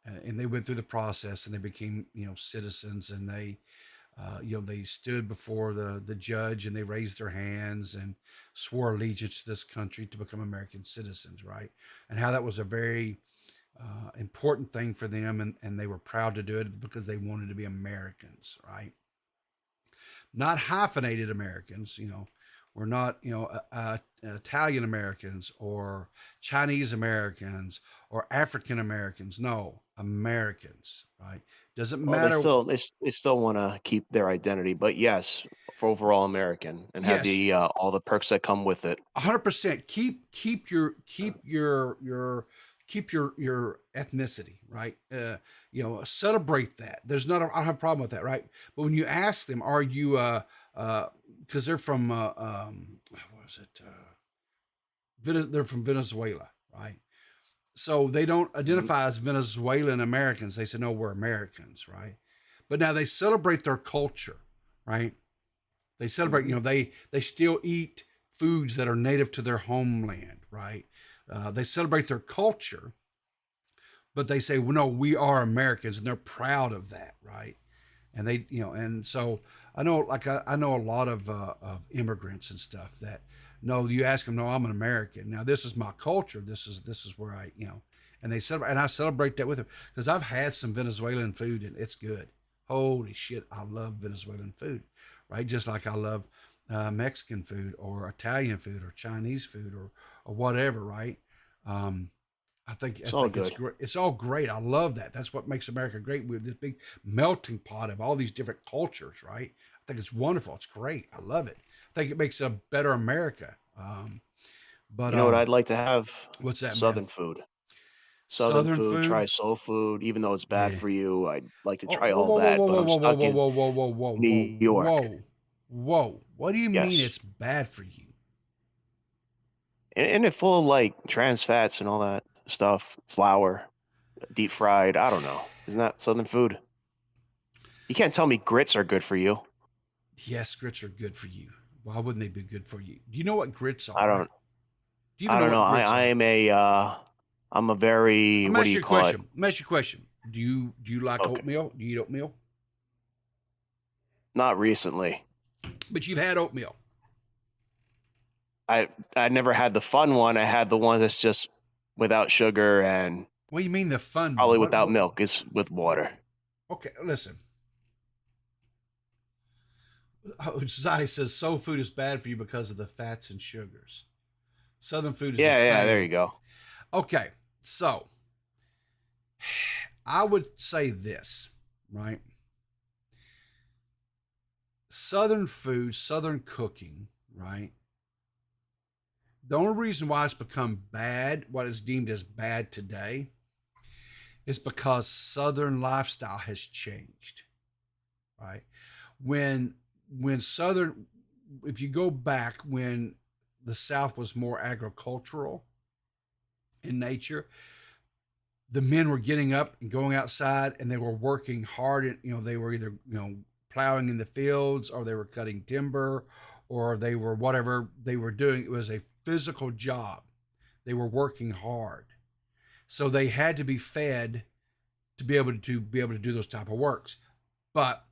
S2: and they went through the process and they became, citizens, and they stood before the judge and they raised their hands and swore allegiance to this country to become American citizens, right? And how that was a very important thing for them, and they were proud to do it because they wanted to be Americans, right? Not hyphenated Americans, we're not, Italian Americans or Chinese Americans or African Americans. No, Americans, right? Doesn't
S6: Well, they
S2: matter.
S6: still they still want to keep their identity, but yes, for overall American and have
S2: Yes,
S6: the all the perks that come with it.
S2: 100%. Keep your ethnicity, right? Celebrate that. I don't have a problem with that, right? But when you ask them, are you because they're from what is it? They're from Venezuela, right? So they don't
S6: Mhm.
S2: identify as Venezuelan Americans. They say no, we're Americans, right? But now they celebrate their culture, right? They celebrate,
S6: Mhm.
S2: they still eat foods that are native to their homeland, right? They celebrate their culture, but they say, well, no, we are Americans, and they're proud of that, right? And they, and so I know, like I know a lot of immigrants and stuff that, no, you ask them, no, I'm an American. Now this is my culture. This is where and they celebrate, and I celebrate that with them because I've had some Venezuelan food and it's good. Holy shit, I love Venezuelan food, right? Just like I love Mexican food or Italian food or Chinese food or whatever, right? Um, I
S6: It's all
S2: think it's
S6: good.
S2: great. It's all great. I love that. That's what makes America great. With this big melting pot of all these different cultures, right? I think it's wonderful. It's great. I love it. I think it makes a better America. But
S6: You know what I'd like to have?
S2: what's that, man?
S6: Southern food. Southern
S2: Southern
S6: food, try
S2: food?
S6: soul food, even though it's bad
S2: Yeah.
S6: for you. I'd like to
S2: Oh,
S6: try
S2: whoa,
S6: all
S2: whoa, whoa,
S6: that,
S2: whoa,
S6: but
S2: whoa,
S6: I'm
S2: whoa, whoa,
S6: stuck
S2: whoa,
S6: in
S2: whoa, whoa, whoa, whoa,
S6: New
S2: whoa,
S6: York.
S2: whoa, whoa. What do you mean
S6: Yes.
S2: it's bad for you?
S6: And it full of like trans fats and all that stuff, flour, deep fried. I don't know. Isn't that Southern food? You can't tell me grits are good for you.
S2: Yes, grits are good for you. Why wouldn't they be good for you? Do you know what grits
S6: I
S2: are?
S6: don't
S2: Do you even
S6: I
S2: know
S6: don't know.
S2: what grits
S6: I
S2: are?
S6: am a I'm a very,
S2: I'm gonna
S6: what do
S2: ask
S6: you
S2: you a
S6: call it?
S2: question. Let me ask you a question. Do you like
S6: Okay.
S2: oatmeal? Do you eat oatmeal?
S6: Not recently.
S2: But you've had oatmeal.
S6: I never had the fun one. I had the one that's just without sugar and
S2: What do you mean the fun one?
S6: probably
S2: What?
S6: without
S2: What?
S6: milk. Is with water.
S2: Okay, listen. Society says soul food is bad for you because of the fats and sugars. Southern food is the
S6: Yeah, yeah, there you
S2: same.
S6: go.
S2: Okay, so I would say this, right? Southern food, Southern cooking, right? The only reason why it's become bad, what is deemed as bad today, is because Southern lifestyle has changed, right? When Southern, if you go back when the South was more agricultural in nature, the men were getting up and going outside and they were working hard, and they were either plowing in the fields, or they were cutting timber, or they were whatever they were doing. It was a physical job. They were working hard, so they had to be fed to be able to do those type of works. But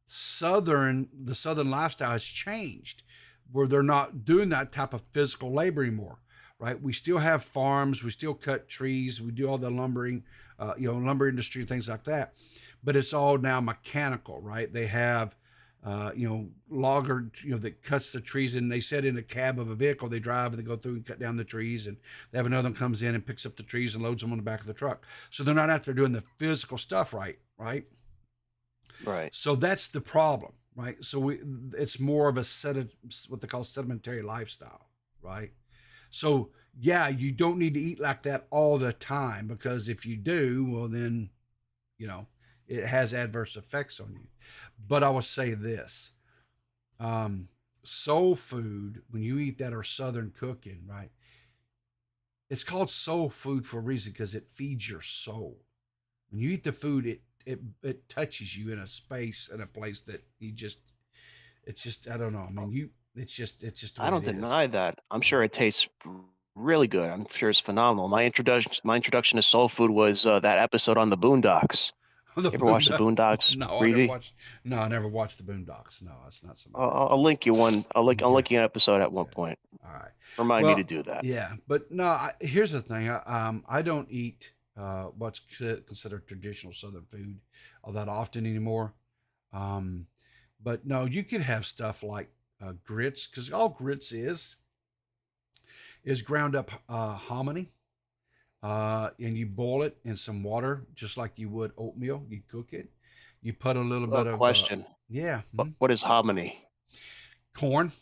S2: the Southern lifestyle has changed, where they're not doing that type of physical labor anymore, right? We still have farms, we still cut trees, we do all the lumbering, lumber industry and things like that, but it's all now mechanical, right? They have, logger, that cuts the trees, and they set in a cab of a vehicle. They drive and they go through and cut down the trees, and they have another one comes in and picks up the trees and loads them on the back of the truck. So they're not out there doing the physical stuff, right?
S6: Right.
S2: So that's the problem, right? So it's more of a what they call sedimentary lifestyle, right? So yeah, you don't need to eat like that all the time, because if you do, well then, it has adverse effects on you. But I will say this, soul food, when you eat that, or Southern cooking, right? It's called soul food for a reason, because it feeds your soul. When you eat the food, it touches you in a space, in a place that it's just, I don't know. I mean, it's just.
S6: I don't deny that. I'm sure it tastes really good. I'm sure it's phenomenal. My introduction to soul food was that episode on the Boondocks. You ever watch the Boondocks?
S2: No, I never watched the Boondocks. No, it's not something.
S6: I'll link you one. I'll link you an episode at one point.
S2: All right.
S6: Remind me to do that.
S2: Yeah, but no. Here's the thing. I don't eat what's considered traditional Southern food all that often anymore. But no, you could have stuff like grits, because all grits is ground up hominy. And you boil it in some water, just like you would oatmeal. You cook it. You put a little bit of
S6: question.
S2: Yeah.
S6: What is hominy?
S2: Corn.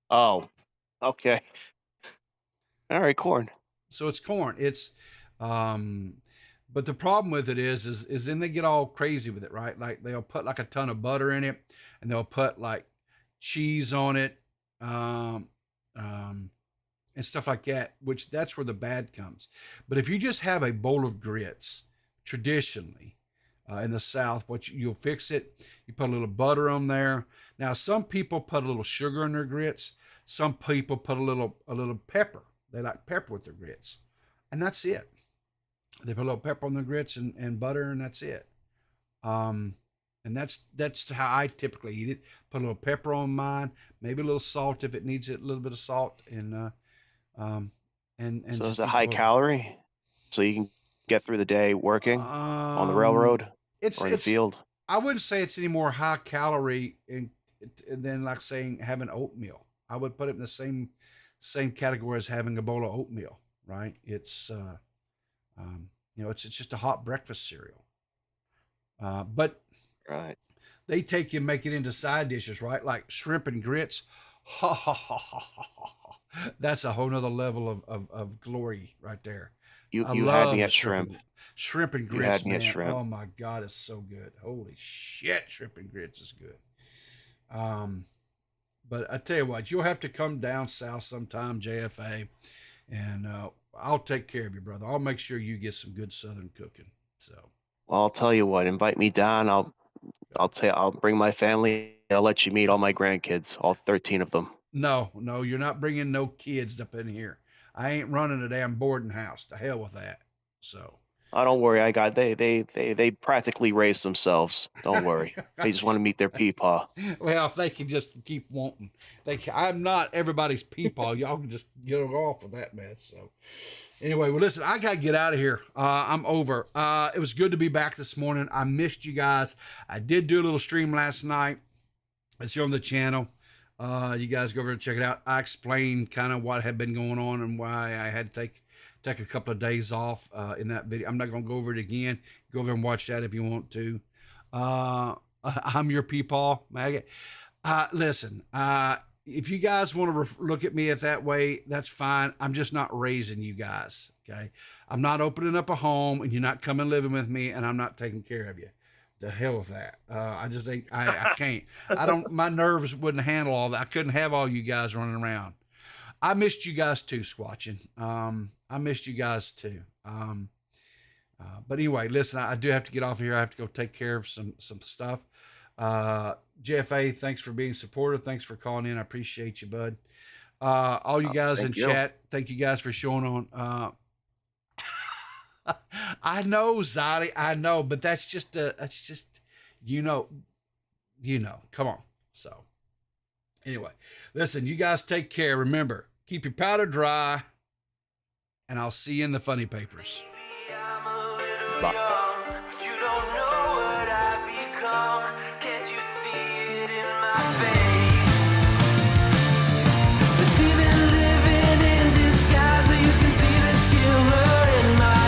S6: Oh, okay. All right, corn.
S2: So it's corn. It's, but the problem with it is then they get all crazy with it, right? Like they'll put like a ton of butter in it, and they'll put like cheese on it. And stuff like that, which that's where the bad comes. But if you just have a bowl of grits, traditionally in the South, you'll fix it. You put a little butter on there. Now, some people put a little sugar in their grits. Some people put a little pepper. They like pepper with their grits, and that's it. They put a little pepper on their grits and butter, and that's it. And that's how I typically eat it. Put a little pepper on mine, maybe a little salt if it needs it, a little bit of salt, and
S6: so it's a high calorie, so you can get through the day working on the railroad or in the field.
S2: I wouldn't say it's any more high calorie than like saying having oatmeal. I would put it in the same category as having a bowl of oatmeal, right? It's it's just a hot breakfast cereal. But
S6: right,
S2: they take you and make it into side dishes, right? Like shrimp and grits. Ha ha ha ha ha ha. That's a whole nother level of glory right there.
S6: You had me at
S2: shrimp and grits,
S6: you had me
S2: man.
S6: at shrimp.
S2: Oh my God, it's so good. Holy shit, shrimp and grits is good. But I tell you what, you'll have to come down south sometime, JFA, and I'll take care of you, brother. I'll make sure you get some good Southern cooking. So,
S6: well, I'll tell you what, invite me down. I'll bring my family. I'll let you meet all my grandkids, all 13 of them.
S2: No, you're not bringing no kids up in here. I ain't running a damn boarding house. To hell with that. So.
S6: Oh, don't worry. They practically raised themselves. Don't worry. They just want to meet their peepaw.
S2: Well, if they can just keep wanting, I'm not everybody's peepaw. Y'all can just get off with that mess. So, anyway, well, listen, I gotta get out of here. I'm over. It was good to be back this morning. I missed you guys. I did do a little stream last night. It's here on the channel. You guys go over and check it out. I explained kind of what had been going on and why I had to take a couple of days off in that video. I'm not going to go over it again. Go over and watch that if you want to. I'm your peepaw maggot. Listen, if you guys want to look at me that way, that's fine. I'm just not raising you guys. Okay. I'm not opening up a home and you're not coming living with me and I'm not taking care of you. The hell with that. I just think I can't. My nerves wouldn't handle all that. I couldn't have all you guys running around. I missed you guys too, Squatching. I missed you guys too. But anyway, listen, I do have to get off of here. I have to go take care of some stuff. JFA, thanks for being supportive. Thanks for calling in. I appreciate you, bud. All you guys in chat, thank you guys for showing on. I know, Zolly, I know, but that's just, you know, come on. So anyway, listen, you guys take care. Remember, keep your powder dry and I'll see you in the funny papers.
S1: Bye.